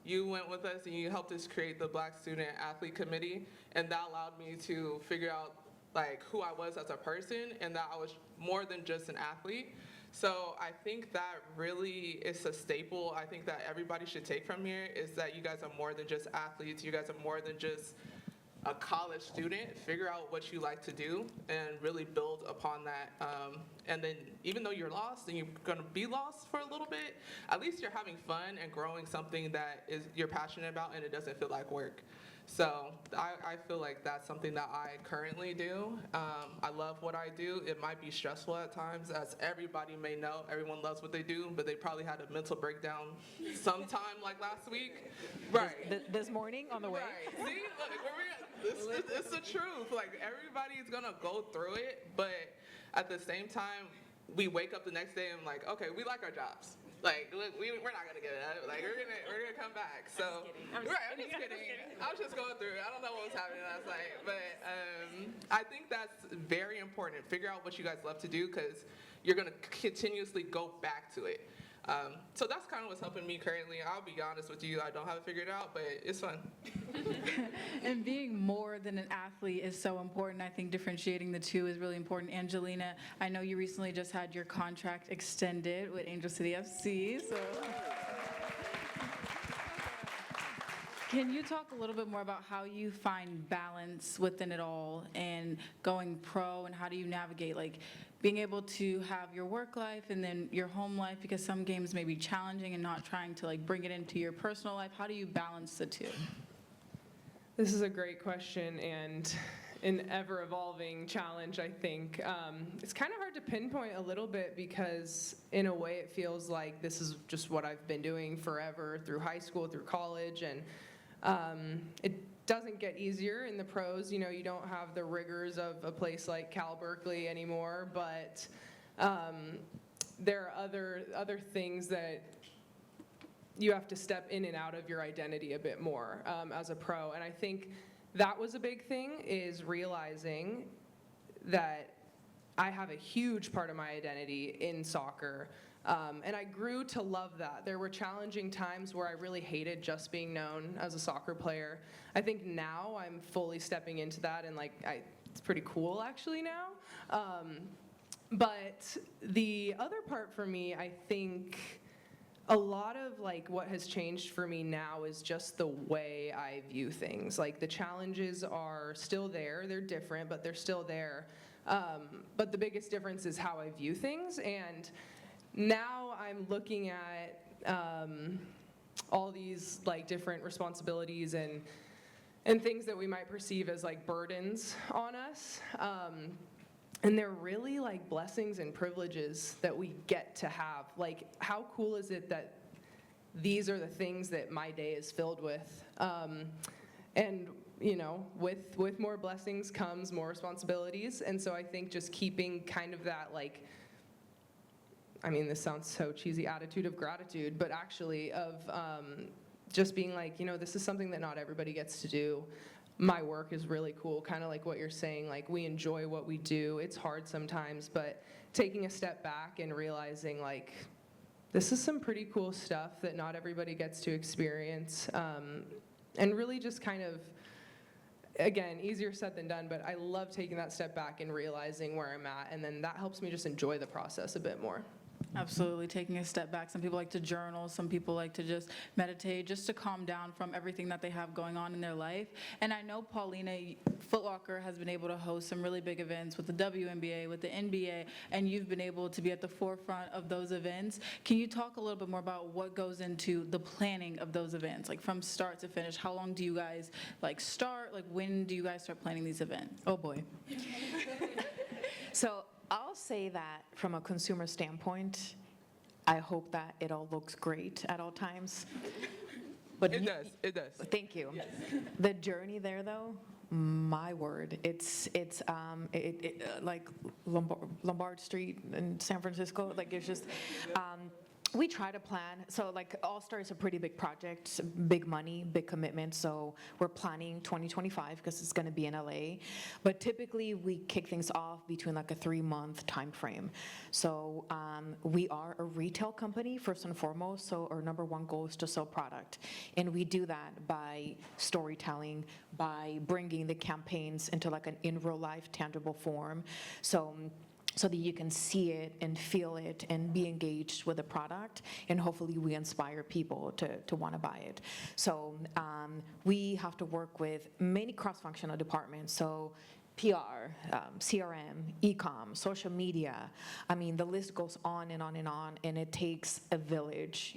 You went with us and you helped us create the Black Student Athlete Committee, and that allowed me to figure out like who I was as a person and that I was more than just an athlete. So I think that really is a staple. I think that everybody should take from here is that you guys are more than just athletes. You guys are more than just a college student. Figure out what you like to do and really build upon that. And then even though you're lost and you're going to be lost for a little bit, at least you're having fun and growing something that you're passionate about and it doesn't feel like work. So I feel like that's something that I currently do. I love what I do. It might be stressful at times, as everybody may know. Everyone loves what they do, but they probably had a mental breakdown sometime like last week. Right. This morning on the way. Right. See, look, it's the truth. Like, everybody's going to go through it, but at the same time, we wake up the next day and like, okay, we like our jobs. Like, look, we're not gonna get it. Like, we're gonna come back. So, I'm just kidding. I was just going through it. I don't know what was happening last night, but I think that's very important. Figure out what you guys love to do, because you're gonna continuously go back to it. So that's kind of what's helping me currently. I'll be honest with you, I don't have it figured out, but it's fun. And being more than an athlete is so important. I think differentiating the two is really important. Angelina, I know you recently just had your contract extended with Angel City FC, so. Can you talk a little bit more about how you find balance within it all and going pro, and how do you navigate, like, being able to have your work life and then your home life, because some games may be challenging, and not trying to like bring it into your personal life? How do you balance the two? This is a great question and an ever-evolving challenge, I think. It's kind of hard to pinpoint a little bit, because in a way it feels like this is just what I've been doing forever, through high school, through college, and it doesn't get easier in the pros. You know, you don't have the rigors of a place like Cal Berkeley anymore, but there are other things that you have to step in and out of your identity a bit more as a pro. And I think that was a big thing, is realizing that I have a huge part of my identity in soccer. And I grew to love that. There were challenging times where I really hated just being known as a soccer player. I think now I'm fully stepping into that, and it's pretty cool actually now. But the other part for me, I think a lot of what has changed for me now is just the way I view things. Like, the challenges are still there, they're different, but they're still there. But the biggest difference is how I view things, and now I'm looking at all these different responsibilities and things that we might perceive as burdens on us. And they're really blessings and privileges that we get to have. How cool is it that these are the things that my day is filled with? And with more blessings comes more responsibilities. And so I think just keeping kind of that this sounds so cheesy, attitude of gratitude, but actually of just being this is something that not everybody gets to do. My work is really cool, kind of like what you're saying, we enjoy what we do. It's hard sometimes, but taking a step back and realizing this is some pretty cool stuff that not everybody gets to experience. And really just kind of, again, easier said than done, but I love taking that step back and realizing where I'm at, and then that helps me just enjoy the process a bit more. Absolutely, taking a step back. Some people like to journal, some people like to just meditate, just to calm down from everything that they have going on in their life. And I know, Paulina, Footlocker has been able to host some really big events with the WNBA, with the NBA, and you've been able to be at the forefront of those events. Can you talk a little bit more about what goes into the planning of those events, from start to finish? How long do you guys start? When do you guys start planning these events? Oh boy. So I'll say that from a consumer standpoint, I hope that it all looks great at all times. But It does. Thank you. Yes. The journey there, though, my word, it's like Lombard Street in San Francisco. It's just. We try to plan. So All-Star is a pretty big project, big money, big commitment. So we're planning 2025 because it's going to be in LA. But typically we kick things off between a 3-month time frame. So we are a retail company first and foremost. So our number one goal is to sell product. And we do that by storytelling, by bringing the campaigns into an in real life tangible form. So that you can see it and feel it and be engaged with the product, and hopefully we inspire people to want to buy it. So we have to work with many cross-functional departments. So PR, CRM, e-com, social media. The list goes on and on and on, and it takes a village,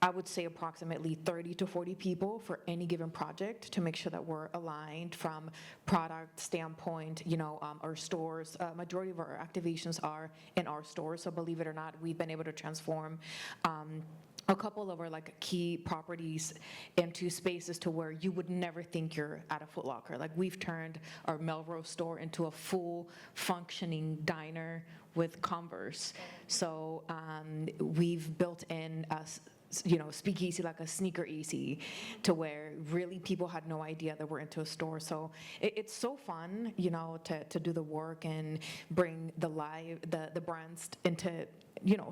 I would say approximately 30 to 40 people for any given project to make sure that we're aligned from product standpoint. Our stores, majority of our activations are in our stores. So believe it or not, we've been able to transform a couple of our key properties into spaces to where you would never think you're at a Footlocker. We've turned our Melrose store into a full functioning diner with Converse. So we've built in speakeasy, like a sneaker easy, to where really people had no idea that we're into a store. So it's so fun, to do the work and bring the brands into,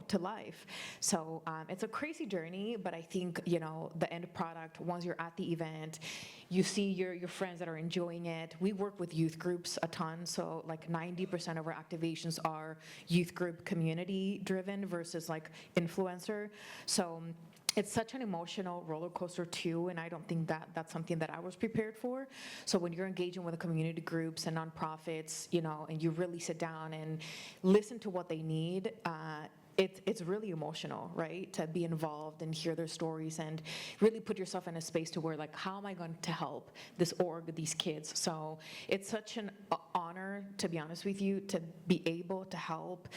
to life. So it's a crazy journey, but I think, the end product, once you're at the event, you see your friends that are enjoying it. We work with youth groups a ton, so like 90% of our activations are youth group community driven versus like influencer. So it's such an emotional roller coaster too, and I don't think that that's something that I was prepared for. So when you're engaging with the community groups and nonprofits, and you really sit down and listen to what they need, it's really emotional, right? To be involved and hear their stories and really put yourself in a space to where, like, how am I going to help this org, these kids? So it's such an honor, to be honest with you, to be able to help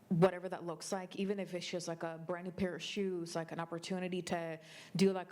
whatever that looks like, even if it's just like a brand new pair of shoes, like an opportunity to do like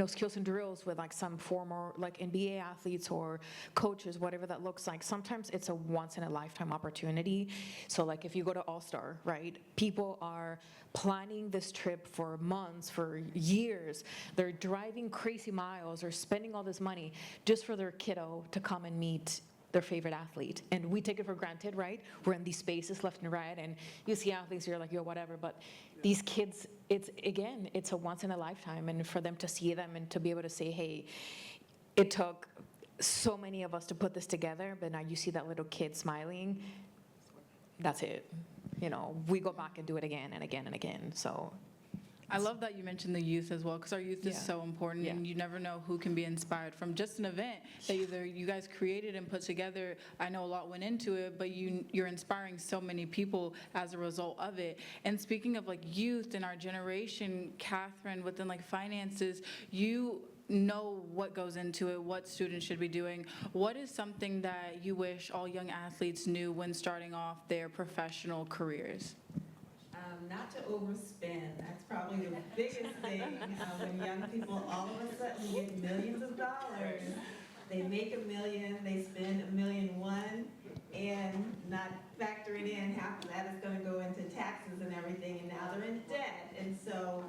skills and drills with like some former like NBA athletes or coaches, whatever that looks like. Sometimes it's a once in a lifetime opportunity. So like if you go to All-Star, right? People are planning this trip for months, for years. They're driving crazy miles or spending all this money just for their kiddo to come and meet their favorite athlete. And we take it for granted, right? We're in these spaces left and right, and you see athletes, you're like, yo, whatever. But these kids, it's a once in a lifetime. And for them to see them and to be able to say, hey, it took so many of us to put this together, but now you see that little kid smiling, that's it. We go back and do it again and again and again. So I love that you mentioned the youth as well, because our youth is Yeah. so important, Yeah. and you never know who can be inspired from just an event that either you guys created and put together. I know a lot went into it, but you're inspiring so many people as a result of it. And speaking of like youth in our generation, Catherine, within like finances, you know what goes into it, what students should be doing. What is something that you wish all young athletes knew when starting off their professional careers? Not to overspend. That's probably the biggest thing. When young people all of a sudden get millions of dollars, they make $1 million, they spend $1.1 million, and not factoring in half of that is going to go into taxes and everything, and now they're in debt. And so,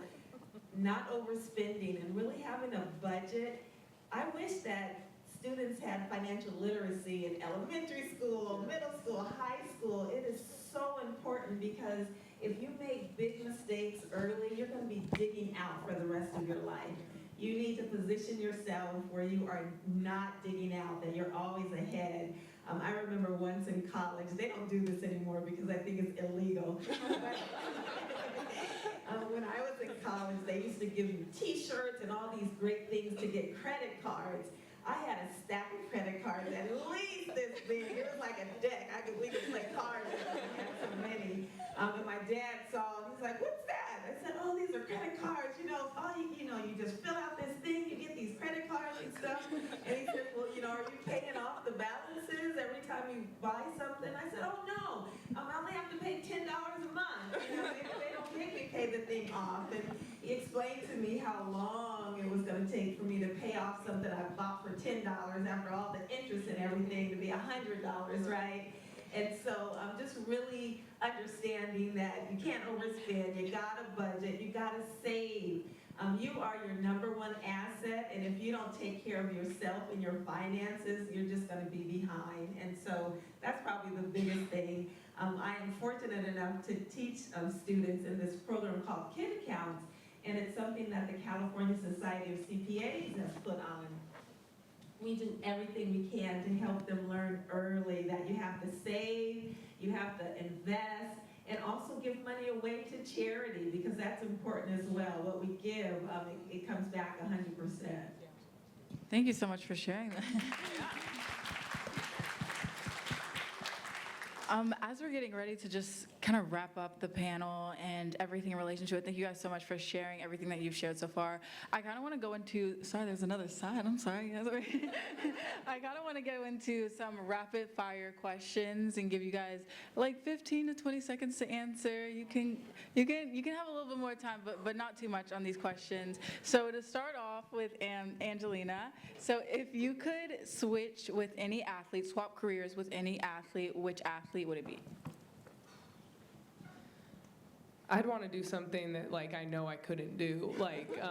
not overspending and really having a budget. I wish that students had financial literacy in elementary school, middle school, high school. It is so important, because if you make big mistakes early, you're going to be digging out for the rest of your life. You need to position yourself where you are not digging out, that you're always ahead. I remember once in college, they don't do this anymore because I think it's illegal. When I was in college, they used to give you t-shirts and all these great things to get credit cards. I had a stack of credit cards at least this big. It was like a deck. We could play cards because we had so many. And my dad saw, he's like, what's that? I said, oh, these are credit cards. You just fill out this thing, you get these credit cards and stuff. And he said, well, are you paying off the balances every time you buy something? I said, oh, no. I only have to pay $10 a month. They don't make me pay the thing off. And he explained to me how long it was going to take for me to pay off something I bought for $10 after all the interest and everything to be $100, right? And so just really understanding that you can't overspend, you gotta budget, you gotta save. You are your #1 asset, and if you don't take care of yourself and your finances, you're just gonna be behind. And so that's probably the biggest thing. I am fortunate enough to teach students in this program called Kid Accounts, and it's something that the California Society of CPAs has put on. We do everything we can to help them learn early that you have to save, you have to invest, and also give money away to charity, because that's important as well. What we give, it comes back 100%. Thank you so much for sharing that. As we're getting ready to just kind of wrap up the panel and everything in relation to it, thank you guys so much for sharing everything that you've shared so far. I kind of want to go into, sorry, there's another side, I'm sorry. I kind of want to go into some rapid fire questions and give you guys like 15 to 20 seconds to answer. You can have a little bit more time, but not too much on these questions. So to start off with Angelina, so if you could switch with any athlete, swap careers with any athlete, which athlete would it be? I'd want to do something that like I know I couldn't do, like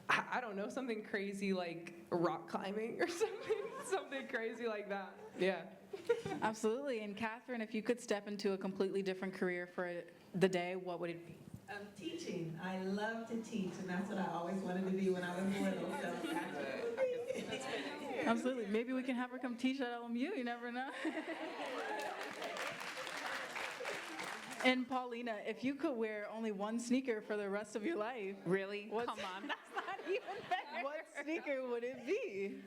I don't know, something crazy like rock climbing or something crazy like that. Yeah. Absolutely. And Catherine, if you could step into a completely different career for the day, what would it be? Teaching. I love to teach, and that's what I always wanted to be when I was little. So absolutely. Absolutely. Maybe we can have her come teach at LMU. You never know. And Paulina, if you could wear only one sneaker for the rest of your life, Really? What's- Come on, that's not even fair. what sneaker would it be?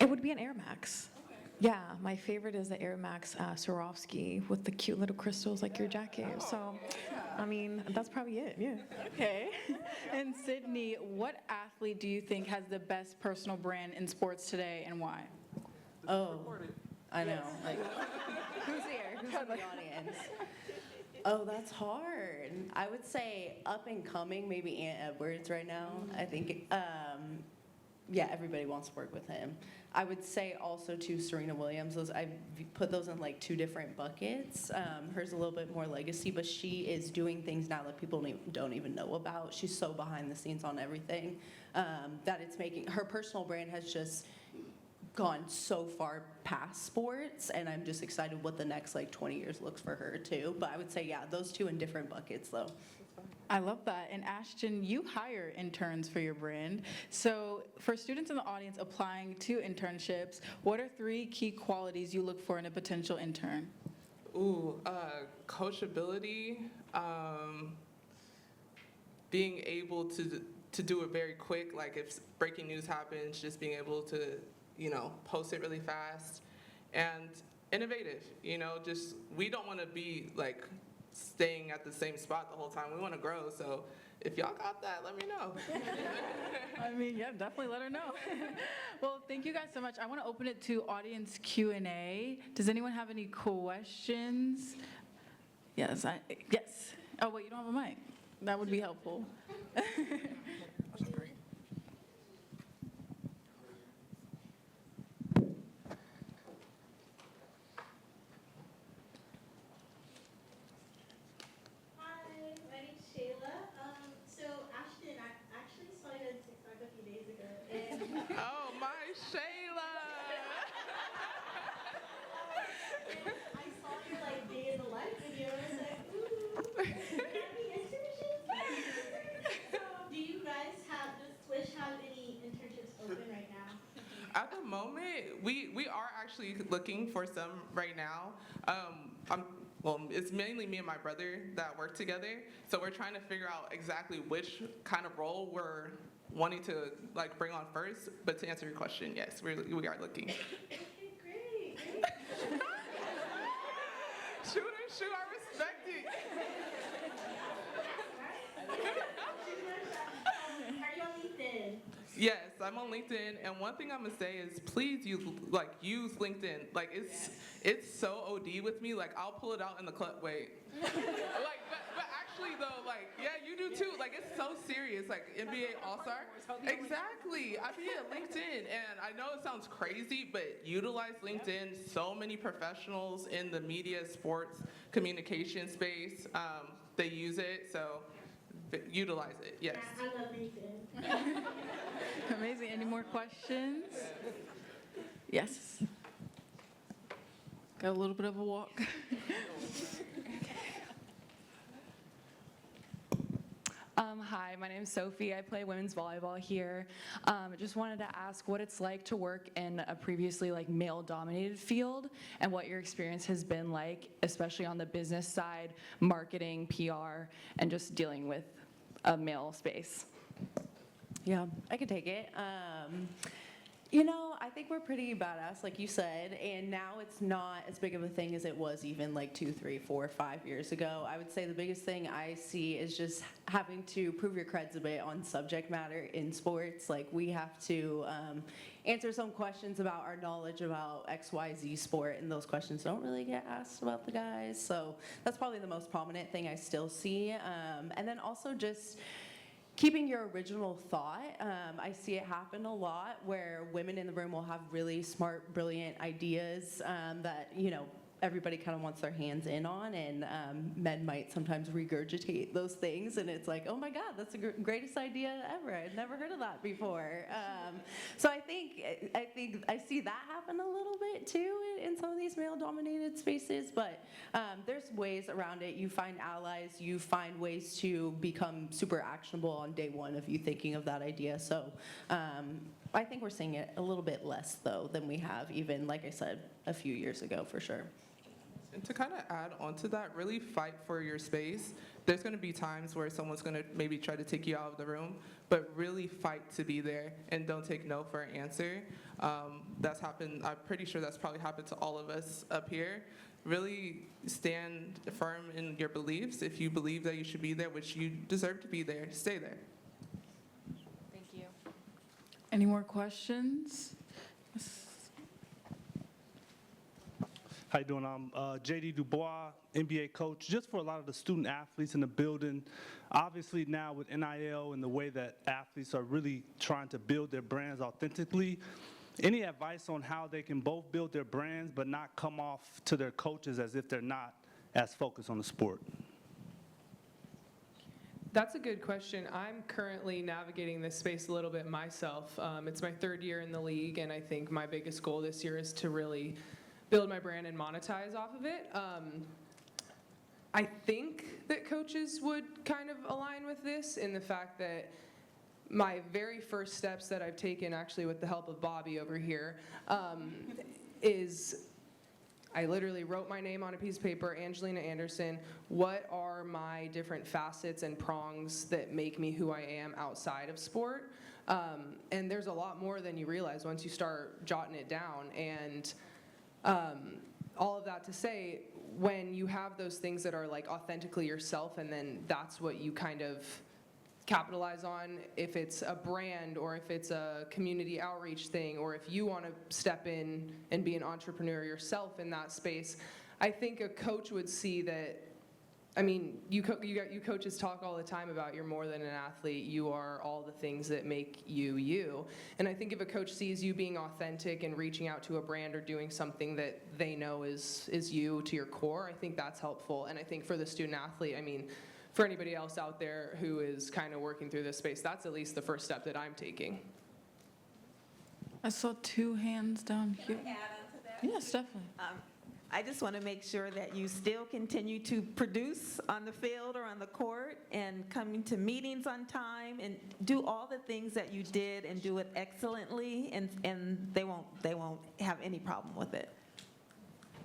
It would be an Air Max. Yeah, my favorite is the Air Max Swarovski with the cute little crystals like your jacket. So, I mean, that's probably it, yeah. Okay. And Sydney, what athlete do you think has the best personal brand in sports today and why? Oh, I know. Like, who's here? Who's in the audience? Oh, that's hard. I would say up and coming, maybe Ant Edwards right now. I think, yeah, everybody wants to work with him. I would say also too Serena Williams. I put those in like two different buckets. Hers a little bit more legacy, but she is doing things now that people don't even know about. She's so behind the scenes on everything that it's making her personal brand has just gone so far past sports, and I'm just excited what the next like 20 years looks for her too. But I would say, yeah, those two in different buckets though. I love that. And Ashten, you hire interns for your brand. So for students in the audience applying to internships, what are 3 key qualities you look for in a potential intern? Ooh, coachability, being able to do it very quick, like if breaking news happens, just being able to, post it really fast, and innovative, just, we don't want to be like staying at the same spot the whole time. We want to grow, so if y'all got that, let me know. I mean, yeah, definitely let her know. Well, thank you guys so much. I want to open it to audience Q&A. Does anyone have any questions? Yes. Yes. Oh, wait, you don't have a mic. That would be helpful. Oh, my Shayla! I saw your day in the life video and I was like, ooh, happy internships. So do you guys does Swish have any internships open right now? At the moment, we are actually looking for some right now. It's mainly me and my brother that work together, so we're trying to figure out exactly which kind of role we're wanting to bring on first. But to answer your question, yes, we are looking. Okay, great. Shoot, I respect it. Are you on LinkedIn? Yes, I'm on LinkedIn, and one thing I'm gonna say is please use LinkedIn. It's so OD with me. I'll pull it out in the club. Wait. But actually though, yeah, you do too. It's so serious. NBA All-Star. Exactly. I be at LinkedIn, and I know it sounds crazy, but utilize LinkedIn. So many professionals in the media, sports, communication space, they use it. So utilize it. Yes. I love LinkedIn. Amazing. Any more questions? Yes. Got a little bit of a walk. Hi, my name's Sophie. I play women's volleyball here. I just wanted to ask what it's like to work in a previously male-dominated field and what your experience has been like, especially on the business side, marketing, PR, and just dealing with a male space. Yeah, I could take it. I think we're pretty badass, like you said, and now it's not as big of a thing as it was even 2, 3, 4, 5 years ago. I would say the biggest thing I see is just having to prove your creds a bit on subject matter in sports. We have to answer some questions about our knowledge about XYZ sport, and those questions don't really get asked about the guys. So that's probably the most prominent thing I still see. And then also just keeping your original thought. I see it happen a lot where women in the room will have really smart, brilliant ideas that, everybody kind of wants their hands in on, and men might sometimes regurgitate those things, and it's like, oh my God, that's the greatest idea ever. I'd never heard of that before. So I think I see that happen a little bit too in some of these male-dominated spaces, but there's ways around it. You find allies, you find ways to become super actionable on day one of you thinking of that idea. So I think we're seeing it a little bit less, though, than we have even, like I said, a few years ago, for sure. And to kind of add on to that, really fight for your space. There's going to be times where someone's going to maybe try to take you out of the room, but really fight to be there and don't take no for an answer. That's happened. I'm pretty sure that's probably happened to all of us up here. Really stand firm in your beliefs. If you believe that you should be there, which you deserve to be there, stay there. Thank you. Any more questions? How you doing? I'm JD Dubois, NBA coach. Just for a lot of the student athletes in the building, obviously now with NIL and the way that athletes are really trying to build their brands authentically, any advice on how they can both build their brands but not come off to their coaches as if they're not as focused on the sport? That's a good question. I'm currently navigating this space a little bit myself. It's my third year in the league, and I think my biggest goal this year is to really build my brand and monetize off of it. I think that coaches would kind of align with this in the fact that my very first steps that I've taken, actually with the help of Bobby over here, is I literally wrote my name on a piece of paper, Angelina Anderson. What are my different facets and prongs that make me who I am outside of sport? And there's a lot more than you realize once you start jotting it down. And all of that to say, when you have those things that are like authentically yourself, and then that's what you kind of capitalize on, if it's a brand or if it's a community outreach thing, or if you want to step in and be an entrepreneur yourself in that space, I think a coach would see that. I mean, you coaches talk all the time about you're more than an athlete. You are all the things that make you you. And I think if a coach sees you being authentic and reaching out to a brand or doing something that they know is you to your core, I think that's helpful. And I think for the student athlete, I mean, for anybody else out there who is kind of working through this space, that's at least the first step that I'm taking. I saw two hands down here. Can I add on to that? Yes, definitely. I just want to make sure that you still continue to produce on the field or on the court and coming to meetings on time and do all the things that you did and do it excellently, and they won't have any problem with it.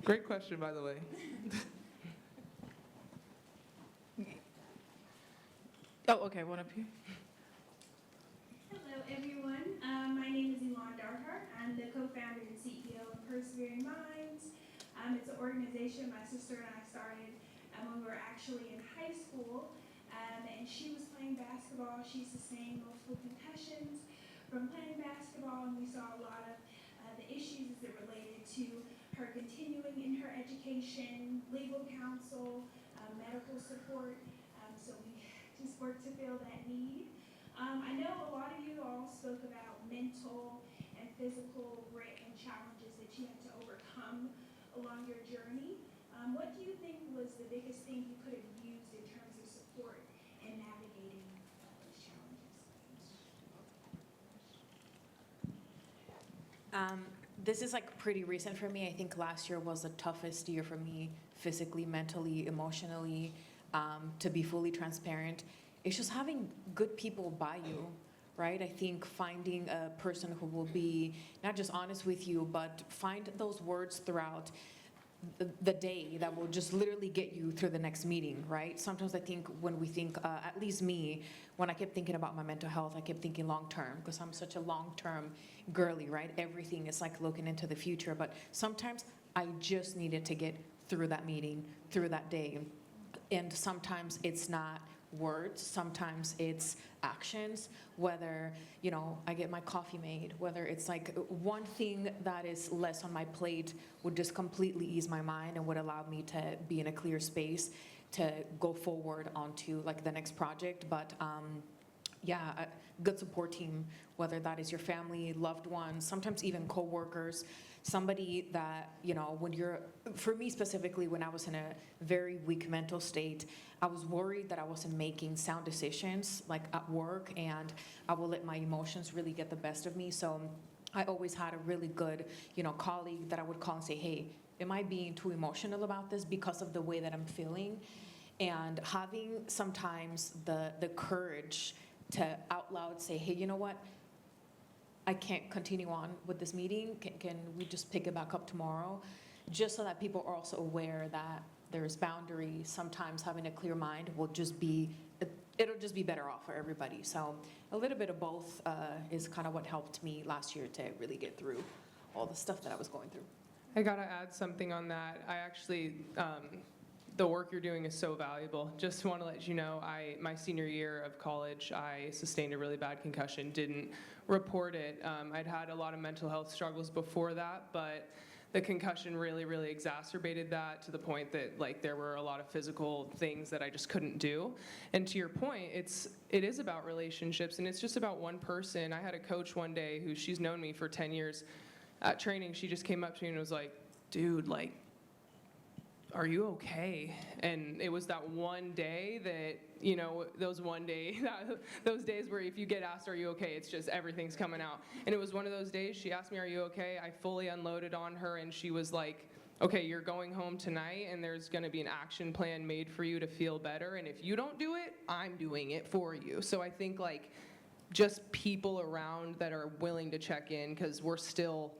Great question, by the way. Oh, okay, one up here. Hello, everyone. My name is Elon Darhart. I'm the co-founder and CEO of Persevering Minds. It's an organization my sister and I started when we were actually in high school. And she was playing basketball. She sustained multiple concussions from playing basketball, and we saw a lot of the issues that related to her continuing in her education, legal counsel, medical support. So we just worked to fill that need. I know a lot of you all spoke about mental and physical grit and challenges that you had to overcome along your journey. What do you think was the biggest thing you could have used in terms of support in navigating those challenges? This is like pretty recent for me. I think last year was the toughest year for me, physically, mentally, emotionally, to be fully transparent. It's just having good people by you, right? I think finding a person who will be not just honest with you, but find those words throughout the day that will just literally get you through the next meeting, right? Sometimes I think when we think, at least me, when I kept thinking about my mental health, I kept thinking long-term, because I'm such a long-term girly, right? Everything is like looking into the future, but sometimes I just needed to get through that meeting, through that day. And sometimes it's not words, sometimes it's actions, whether, you know, I get my coffee made, whether it's like one thing that is less on my plate would just completely ease my mind and would allow me to be in a clear space to go forward onto like the next project. But yeah, a good support team, whether that is your family, loved ones, sometimes even coworkers, somebody that, when for me specifically, when I was in a very weak mental state, I was worried that I wasn't making sound decisions like at work, and I will let my emotions really get the best of me. So I always had a really good, colleague that I would call and say, hey, am I being too emotional about this because of the way that I'm feeling? And having sometimes the courage to out loud say, hey, you know what? I can't continue on with this meeting. Can we just pick it back up tomorrow? Just so that people are also aware that there's boundaries. Sometimes having a clear mind will just be, it'll just be better off for everybody. So a little bit of both is kind of what helped me last year to really get through all the stuff that I was going through. I gotta add something on that. I actually, the work you're doing is so valuable. Just want to let you know, my senior year of college, I sustained a really bad concussion, didn't report it. I'd had a lot of mental health struggles before that, but the concussion really, really exacerbated that to the point that there were a lot of physical things that I just couldn't do. And to your point, it is about relationships, and it's just about one person. I had a coach one day who, she's known me for 10 years. At training, she just came up to me and was like, dude, are you okay? And it was that one day that, those days where if you get asked, are you okay, it's just everything's coming out. And it was one of those days, she asked me, are you okay? I fully unloaded on her, and she was like, okay, you're going home tonight, and there's gonna be an action plan made for you to feel better, and if you don't do it, I'm doing it for you. So I think just people around that are willing to check in, because we're still,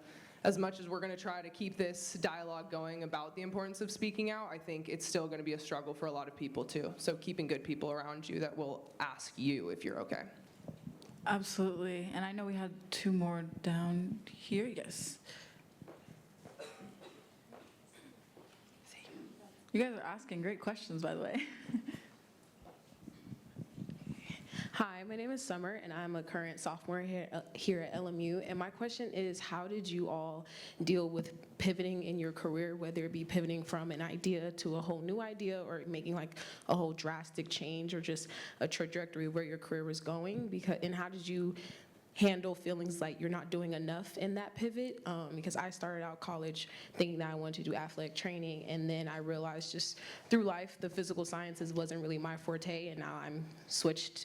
as much as we're going to try to keep this dialogue going about the importance of speaking out, I think it's still going to be a struggle for a lot of people too. So keeping good people around you that will ask you if you're okay. Absolutely. And I know we had two more down here. Yes. You guys are asking great questions, by the way. Hi, my name is Summer, and I'm a current sophomore here at LMU. And my question is, how did you all deal with pivoting in your career, whether it be pivoting from an idea to a whole new idea, or making a whole drastic change, or just a trajectory where your career was going? And how did you handle feelings like you're not doing enough in that pivot? Because I started out college thinking that I wanted to do athletic training, and then I realized just through life the physical sciences wasn't really my forte, and now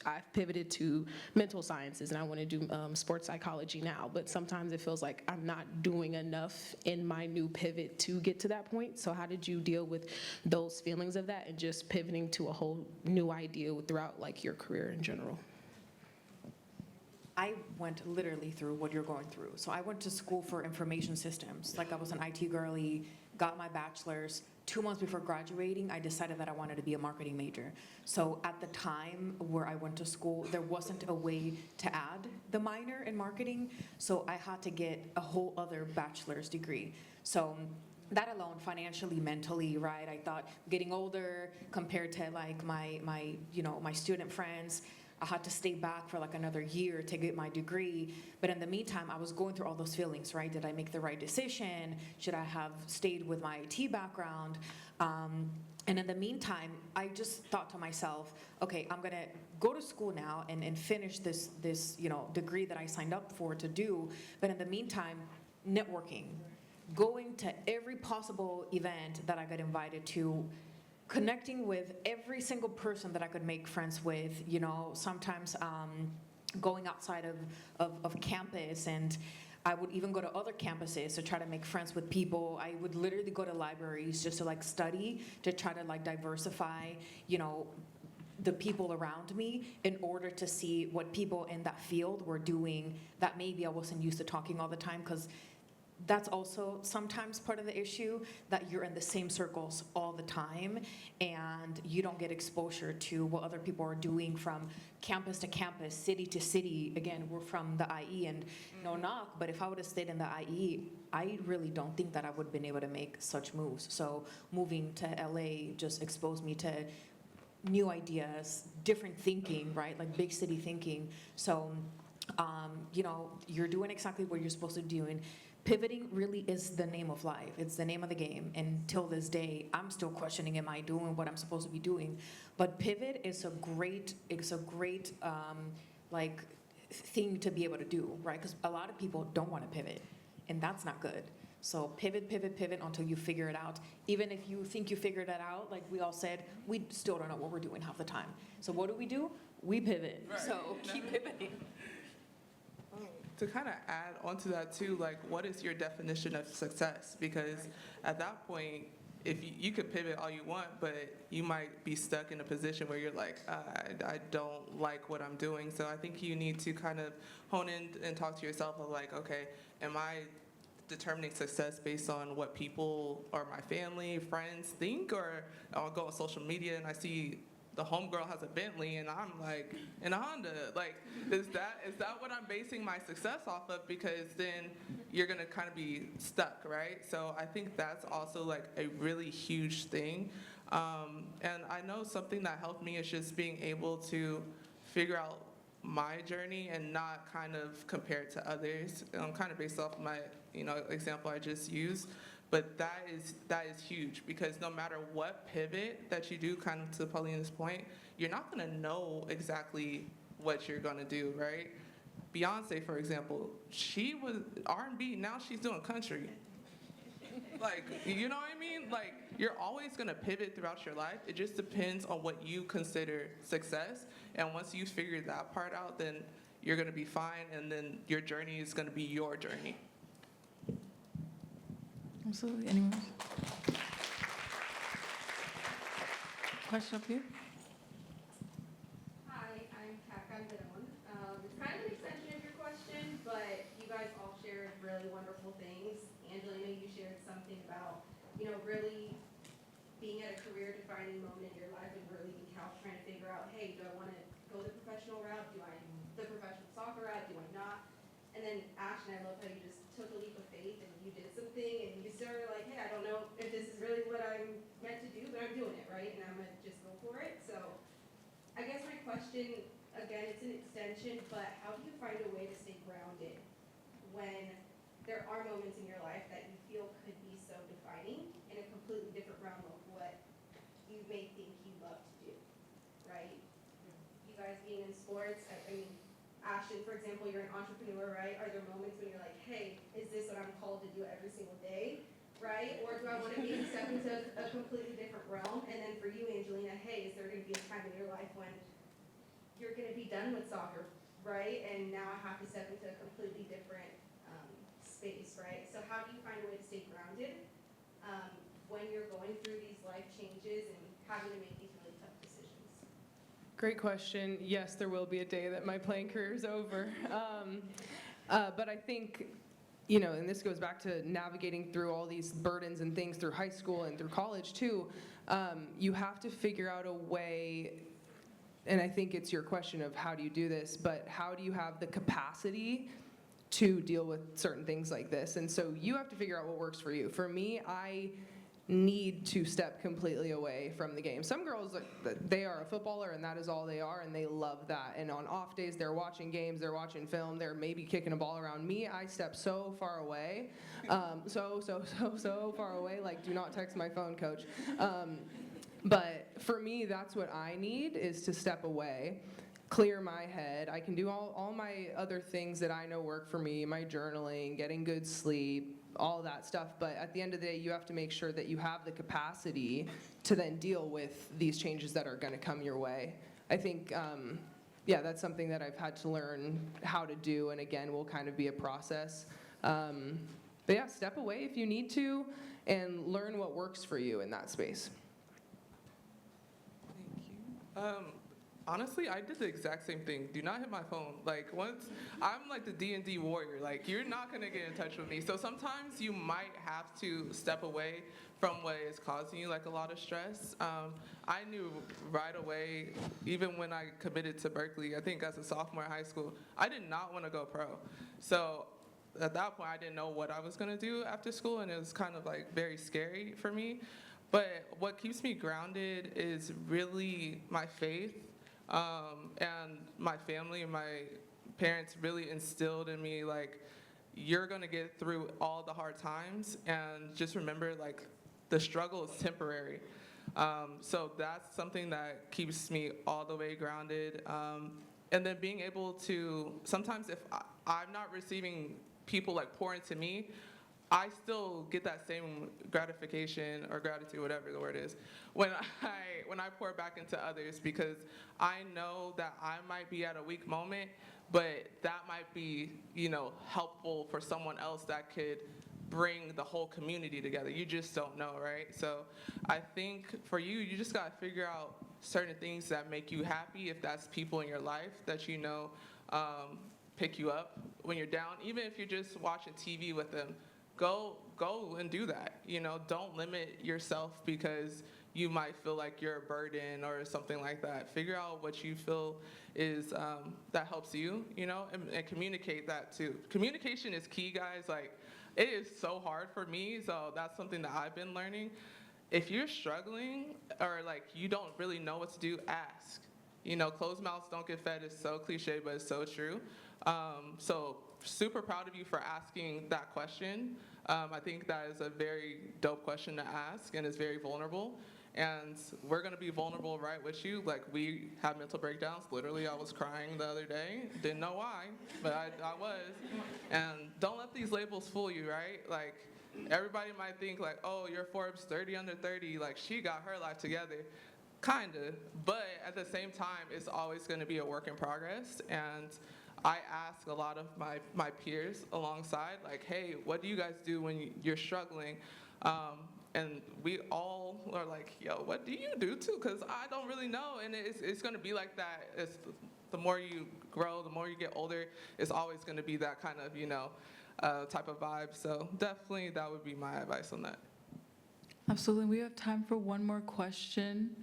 I've pivoted to mental sciences, and I want to do sports psychology now. But sometimes it feels like I'm not doing enough in my new pivot to get to that point. So how did you deal with those feelings of that and just pivoting to a whole new idea throughout your career in general? I went literally through what you're going through. So I went to school for information systems. I was an IT girly, got my bachelor's. 2 months before graduating, I decided that I wanted to be a marketing major. So at the time where I went to school, there wasn't a way to add the minor in marketing. So I had to get a whole other bachelor's degree. So that alone, financially, mentally, right? I thought getting older compared to my student friends, I had to stay back for another year to get my degree. But in the meantime, I was going through all those feelings, right? Did I make the right decision? Should I have stayed with my IT background? And in the meantime, I just thought to myself, okay, I'm gonna go to school now and finish this degree that I signed up for to do. But in the meantime, networking, going to every possible event that I got invited to, connecting with every single person that I could make friends with, sometimes going outside of campus, and I would even go to other campuses to try to make friends with people. I would literally go to libraries just to study, to try to diversify, the people around me in order to see what people in that field were doing that maybe I wasn't used to talking all the time, because that's also sometimes part of the issue, that you're in the same circles all the time and you don't get exposure to what other people are doing from campus to campus, city to city. Again, we're from the IE, and no knock, but if I would have stayed in the IE, I really don't think that I would have been able to make such moves. So moving to LA just exposed me to new ideas, different thinking, right? Big city thinking. So, you're doing exactly what you're supposed to do. And pivoting really is the name of life. It's the name of the game. And till this day, I'm still questioning, am I doing what I'm supposed to be doing? But pivot is a great like thing to be able to do, right? Because a lot of people don't want to pivot, and that's not good. So pivot, pivot, pivot until you figure it out. Even if you think you figured it out, like we all said, we still don't know what we're doing half the time. So what do? We pivot. Right. So keep pivoting. To kind of add onto that too, like what is your definition of success? Because at that point, if you could pivot all you want, but you might be stuck in a position where you're like, I don't like what I'm doing. So I think you need to kind of hone in and talk to yourself of like, okay, am I determining success based on what people or my family, friends think, or I'll go on social media and I see the homegirl has a Bentley and I'm like in a Honda. Like, is that what I'm basing my success off of? Because then you're gonna kind of be stuck, right? So I think that's also like a really huge thing. And I know something that helped me is just being able to figure out my journey and not kind of compare it to others. Kind of based off my example I just used. But that is huge, because no matter what pivot that you do, kind of to Paulina's point, you're not gonna know exactly what you're gonna do, right? Beyonce, for example, she was R&B, now she's doing country. Like, you know what I mean? Like, you're always gonna pivot throughout your life. It just depends on what you consider success. And once you figure that part out, then you're gonna be fine, and then your journey is gonna be your journey. Absolutely. Anyone else? Question up here? Hi, I'm Kat Gandon. It's kind of an extension of your question, but you guys all shared really wonderful things. Angelina, you shared something about, really being at a career-defining moment in your life and really being trying to figure out, hey, do I want to go the professional route? The professional soccer route? Do I not? And then Ashten, I love how you just took a leap of faith and you did something and you started like, hey, I don't know if this is really what I'm meant to do, but I'm doing it, right? And I'm going to just go for it. So I guess my question, again, it's an extension, but how do you find a way to stay grounded when there are moments in your life that you feel could be so defining in a completely different realm of what you may think you love to do, right? You guys being in sports, I mean, Ashten, for example, you're an entrepreneur, right? Are there moments when you're like, hey, is this what I'm called to do every single day, right? Or do I want to maybe step into a completely different realm? And then for you, Angelina, hey, is there going to be a time in your life when you're going to be done with soccer, right? And now I have to step into a completely different space, right? So how do you find a way to stay grounded when you're going through these life changes and having to make these really tough decisions? Great question. Yes, there will be a day that my playing career is over. But I think, and this goes back to navigating through all these burdens and things through high school and through college too, you have to figure out a way, and I think it's your question of how do you do this, but how do you have the capacity to deal with certain things like this? And so you have to figure out what works for you. For me, I need to step completely away from the game. Some girls, they are a footballer and that is all they are, and they love that. And on off days, they're watching games, they're watching film, they're maybe kicking a ball around. Me, I step so far away, so far away, like do not text my phone, coach. But for me, that's what I need, is to step away, clear my head. I can do all my other things that I know work for me, my journaling, getting good sleep, all that stuff. But at the end of the day, you have to make sure that you have the capacity to then deal with these changes that are going to come your way. I think, that's something that I've had to learn how to do, and again, will kind of be a process. But yeah, step away if you need to, and learn what works for you in that space. Thank you. Honestly, I did the exact same thing. Do not hit my phone. Like, once, I'm like the D&D warrior. Like, you're not gonna get in touch with me. So sometimes you might have to step away from what is causing you like a lot of stress. I knew right away, even when I committed to Berkeley, I think as a sophomore in high school, I did not want to go pro. So at that point, I didn't know what I was gonna do after school, and it was kind of like very scary for me. But what keeps me grounded is really my faith. And my family and my parents really instilled in me, like, you're gonna get through all the hard times, and just remember, like, the struggle is temporary. So that's something that keeps me all the way grounded. and then being able to, sometimes if I'm not receiving people like pour into me, I still get that same gratification or gratitude, whatever the word is, when I pour back into others, because I know that I might be at a weak moment, but that might be, helpful for someone else that could bring the whole community together. You just don't know, right? So I think for you, you just gotta figure out certain things that make you happy, if that's people in your life that pick you up when you're down, even if you're just watching TV with them. Go and do that. Don't limit yourself because you might feel like you're a burden or something like that. Figure out what you feel is that helps you, and communicate that too. Communication is key, guys. Like, it is so hard for me, so that's something that I've been learning. If you're struggling or like you don't really know what to do, ask. Closed mouths don't get fed is so cliche, but it's so true. So super proud of you for asking that question. I think that is a very dope question to ask, and it's very vulnerable. And we're gonna be vulnerable right with you. Like, we have mental breakdowns. Literally, I was crying the other day. Didn't know why, but I was. And don't let these labels fool you, right? Like, everybody might think like, oh, you're Forbes 30 under 30. Like, she got her life together. Kinda, but at the same time, it's always gonna be a work in progress. And I ask a lot of my peers alongside, like, hey, what do you guys do when you're struggling? And we all are like, yo, what do you do too? Because I don't really know, and it's going to be like that. The more you grow, the more you get older, it's always going to be that kind of, type of vibe. So definitely that would be my advice on that. Absolutely. We have time for one more question.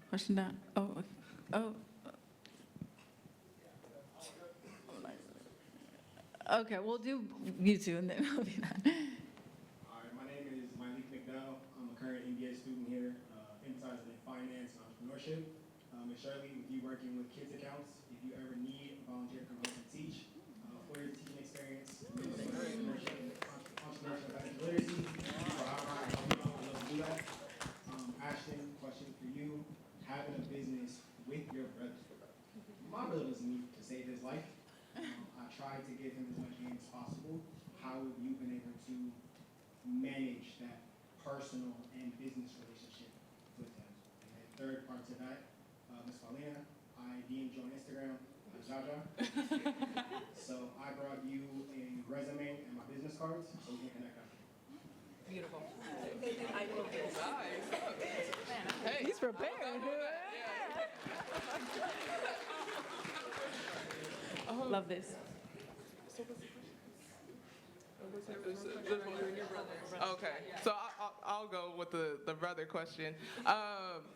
Question down. Oh. Okay, we'll do you two, and then we'll be done. All right, my name is Malik McDowell. I'm a current MBA student here, emphasizing in finance and entrepreneurship. And Shirley, with you working with kids accounts, if you ever need a volunteer to come help and teach for your teaching experience, entrepreneurship, financial literacy, or however I help you out, I'd love to do that. Ashten, question for you: having a business with your brother. My brother doesn't need to save his life. I tried to give him as much game as possible. How have you been able to manage that personal and business relationship with him? And then third part to that, Ms. Paulina, I DM'd you on Instagram, Jaja. So I brought you a resume and my business cards so we can connect after. Beautiful. I will do. Nice. Hey, He's prepared. Love this. Okay, so I'll go with the brother question.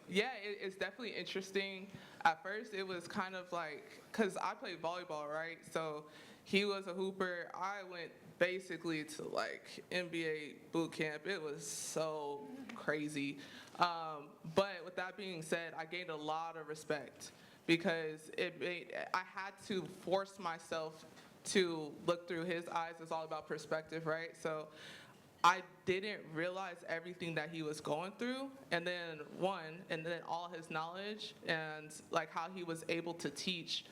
It's definitely interesting. At first, it was kind of like, because I played volleyball, right? So he was a hooper. I went basically to like NBA boot camp. It was so crazy. But with that being said, I gained a lot of respect because I had to force myself to look through his eyes. It's all about perspective, right? So I didn't realize everything that he was going through, and then all his knowledge and like how he was able to teach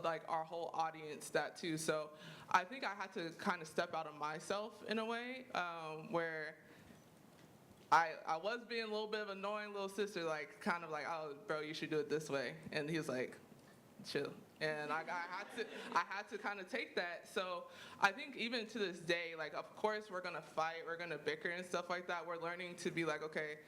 like our whole audience that too. So I think I had to kind of step out of myself in a way where I was being a little bit of an annoying little sister, like kind of like, oh, bro, you should do it this way. And he was like, chill. And I had to kind of take that. So I think even to this day, like, of course we're gonna fight, we're gonna bicker and stuff like that. We're learning to be like, okay,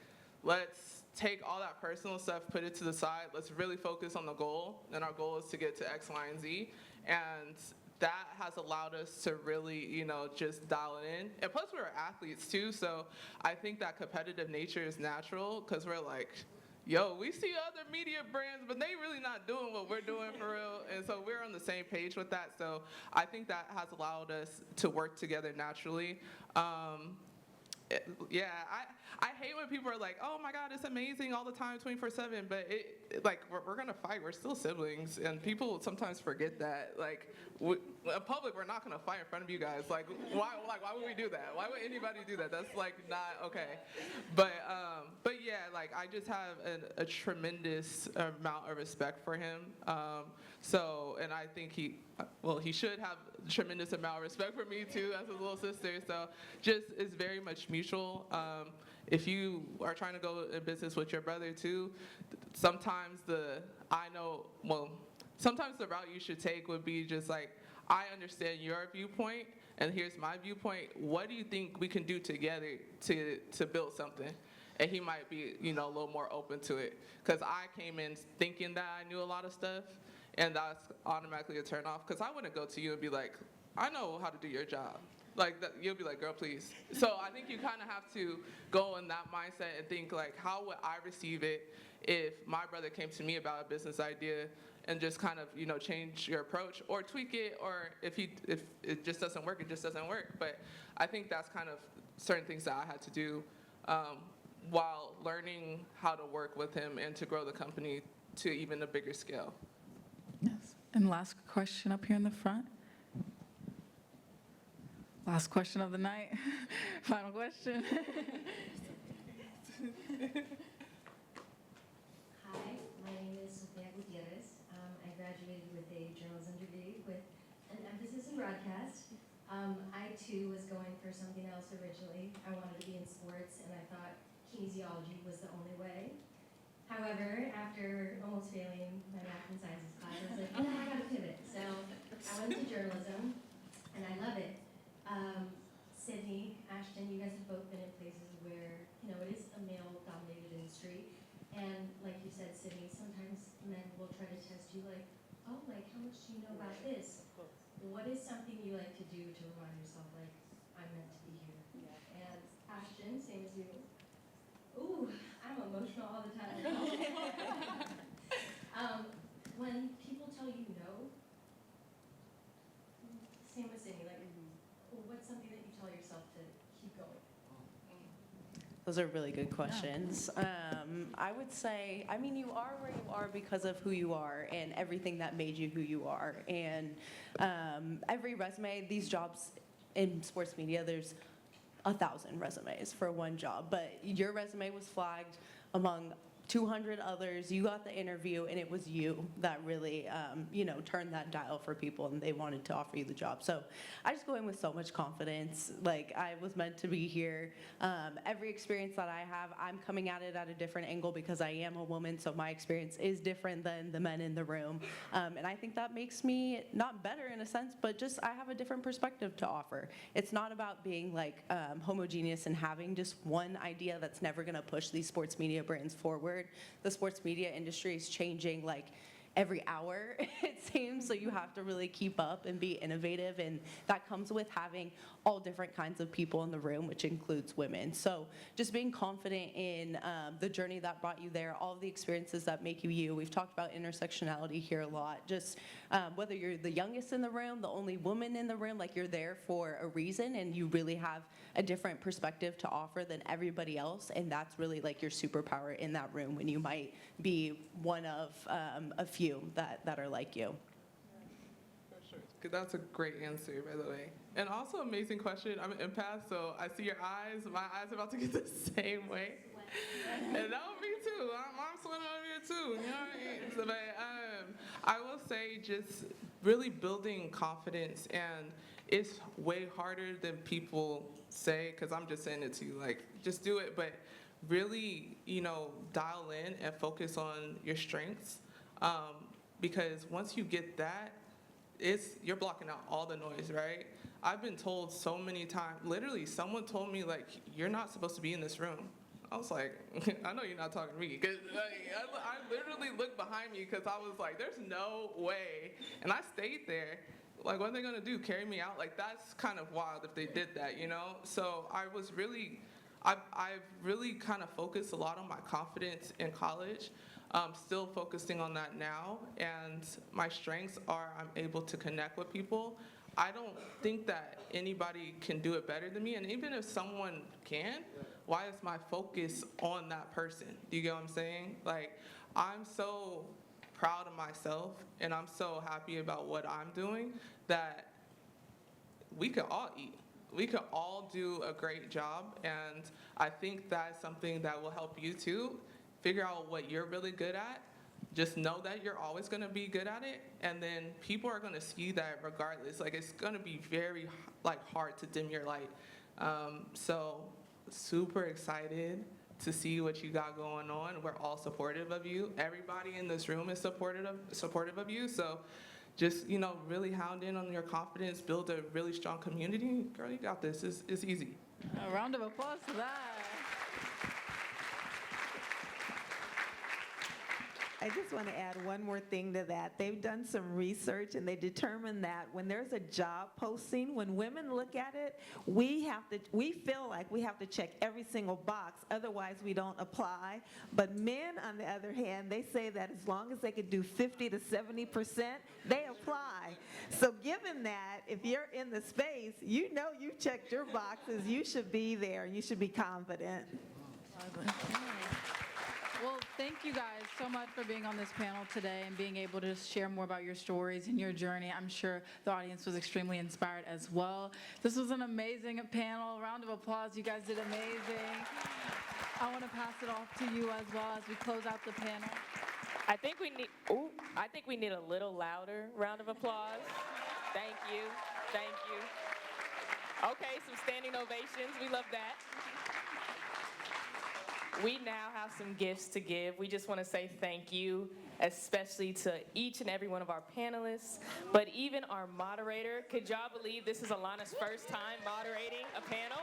let's take all that personal stuff, put it to the side. Let's really focus on the goal. And our goal is to get to X, Y, and Z. And that has allowed us to really, just dial it in. And plus we're athletes too, so I think that competitive nature is natural because we're like, yo, we see other media brands, but they really not doing what we're doing for real. And so we're on the same page with that. So I think that has allowed us to work together naturally. Yeah, I hate when people are like, oh my God, it's amazing all the time, 24/7. But like we're gonna fight. We're still siblings, and people sometimes forget that. Like in public, we're not gonna fight in front of you guys. Like why would we do that? Why would anybody do that? That's like not okay. But yeah, like I just have a tremendous amount of respect for him. So, and I think he should have a tremendous amount of respect for me too as his little sister. So just it's very much mutual. If you are trying to go in business with your brother too, sometimes sometimes the route you should take would be just like, I understand your viewpoint and here's my viewpoint. What do you think we can do together to build something? And he might be, a little more open to it. Because I came in thinking that I knew a lot of stuff, and that's automatically a turn off. Because I wouldn't go to you and be like, I know how to do your job. Like, you'll be like, girl, please. So I think you kind of have to go in that mindset and think, like, how would I receive it if my brother came to me about a business idea, and just kind of, change your approach or tweak it, or if it just doesn't work, it just doesn't work. But I think that's kind of certain things that I had to do while learning how to work with him and to grow the company to even a bigger scale. Yes. And last question up here in the front. Last question of the night. Final question. Hi, my name is Sofia Gutierrez. I graduated with a journalism degree with an emphasis in broadcast. I too was going for something else originally. I wanted to be in sports, and I thought kinesiology was the only way. However, after almost failing my math and sciences class, I was like, I gotta pivot. So I went to journalism, and I love it. Sydney, Ashten, you guys have both been in places where, it is a male-dominated industry. And like you said, Sydney, sometimes men will try to test you like, oh, like, how much do you know about this? What is something you like to do to remind yourself, like, I'm meant to be here? Yeah. And Ashten, same as you. Ooh, I'm emotional all the time. When people tell you no, same with Sydney, like, what's something that you tell yourself to keep going? Those are really good questions. I would say, you are where you are because of who you are and everything that made you who you are. And every resume, these jobs in sports media, there's 1,000 resumes for one job, but your resume was flagged among 200 others. You got the interview, and it was you that really, turned that dial for people, and they wanted to offer you the job. So I just go in with so much confidence. Like, I was meant to be here. Every experience that I have, I'm coming at it at a different angle because I am a woman, so my experience is different than the men in the room. And I think that makes me not better in a sense, but just I have a different perspective to offer. It's not about being like homogeneous and having just one idea that's never going to push these sports media brands forward. The sports media industry is changing like every hour, it seems, so you have to really keep up and be innovative, and that comes with having all different kinds of people in the room, which includes women. So just being confident in the journey that brought you there, all of the experiences that make you you. We've talked about intersectionality here a lot. Just whether you're the youngest in the room, the only woman in the room, like you're there for a reason, and you really have a different perspective to offer than everybody else, and that's really like your superpower in that room when you might be one of a few that are like you. For sure. That's a great answer, by the way. And also amazing question. I'm an empath, so I see your eyes. My eyes are about to get the same way. And that would be too. I'm sweating over here too. You know what I mean? So, but I will say just really building confidence, and it's way harder than people say, because I'm just saying it to you, like, just do it. But really, dial in and focus on your strengths. Because once you get that, you're blocking out all the noise, right? I've been told so many times, literally, someone told me, like, you're not supposed to be in this room. I was like, I know you're not talking to me. Cause I literally looked behind me because I was like, there's no way. And I stayed there. Like, what are they going to do, carry me out? Like, that's kind of wild if they did that, So I've really kind of focused a lot on my confidence in college. Still focusing on that now, and my strengths are I'm able to connect with people. I don't think that anybody can do it better than me. And even if someone can, why is my focus on that person? Do you get what I'm saying? Like, I'm so proud of myself and I'm so happy about what I'm doing that we could all eat. We could all do a great job, and I think that's something that will help you too. Figure out what you're really good at. Just know that you're always going to be good at it, and then people are going to see that regardless. Like, it's going to be very hard to dim your light. So super excited to see what you got going on. We're all supportive of you. Everybody in this room is supportive of you. So just, really hound in on your confidence, build a really strong community. Girl, you got this. It's easy. A round of applause for that. I just want to add one more thing to that. They've done some research and they determined that when there's a job posting, when women look at it, we feel like we have to check every single box, otherwise we don't apply. But men, on the other hand, they say that as long as they could do 50 to 70%, they apply. So given that, if you're in the space, you know you've checked your boxes, you should be there, you should be confident. Well, thank you guys so much for being on this panel today and being able to share more about your stories and your journey. I'm sure the audience was extremely inspired as well. This was an amazing panel. Round of applause. You guys did amazing. I want to pass it off to you as well as we close out the panel. I think we need a little louder round of applause. Thank you. Thank you. Okay, some standing ovations. We love that. We now have some gifts to give. We just want to say thank you, especially to each and every one of our panelists, but even our moderator. Could y'all believe this is Alana's first time moderating a panel?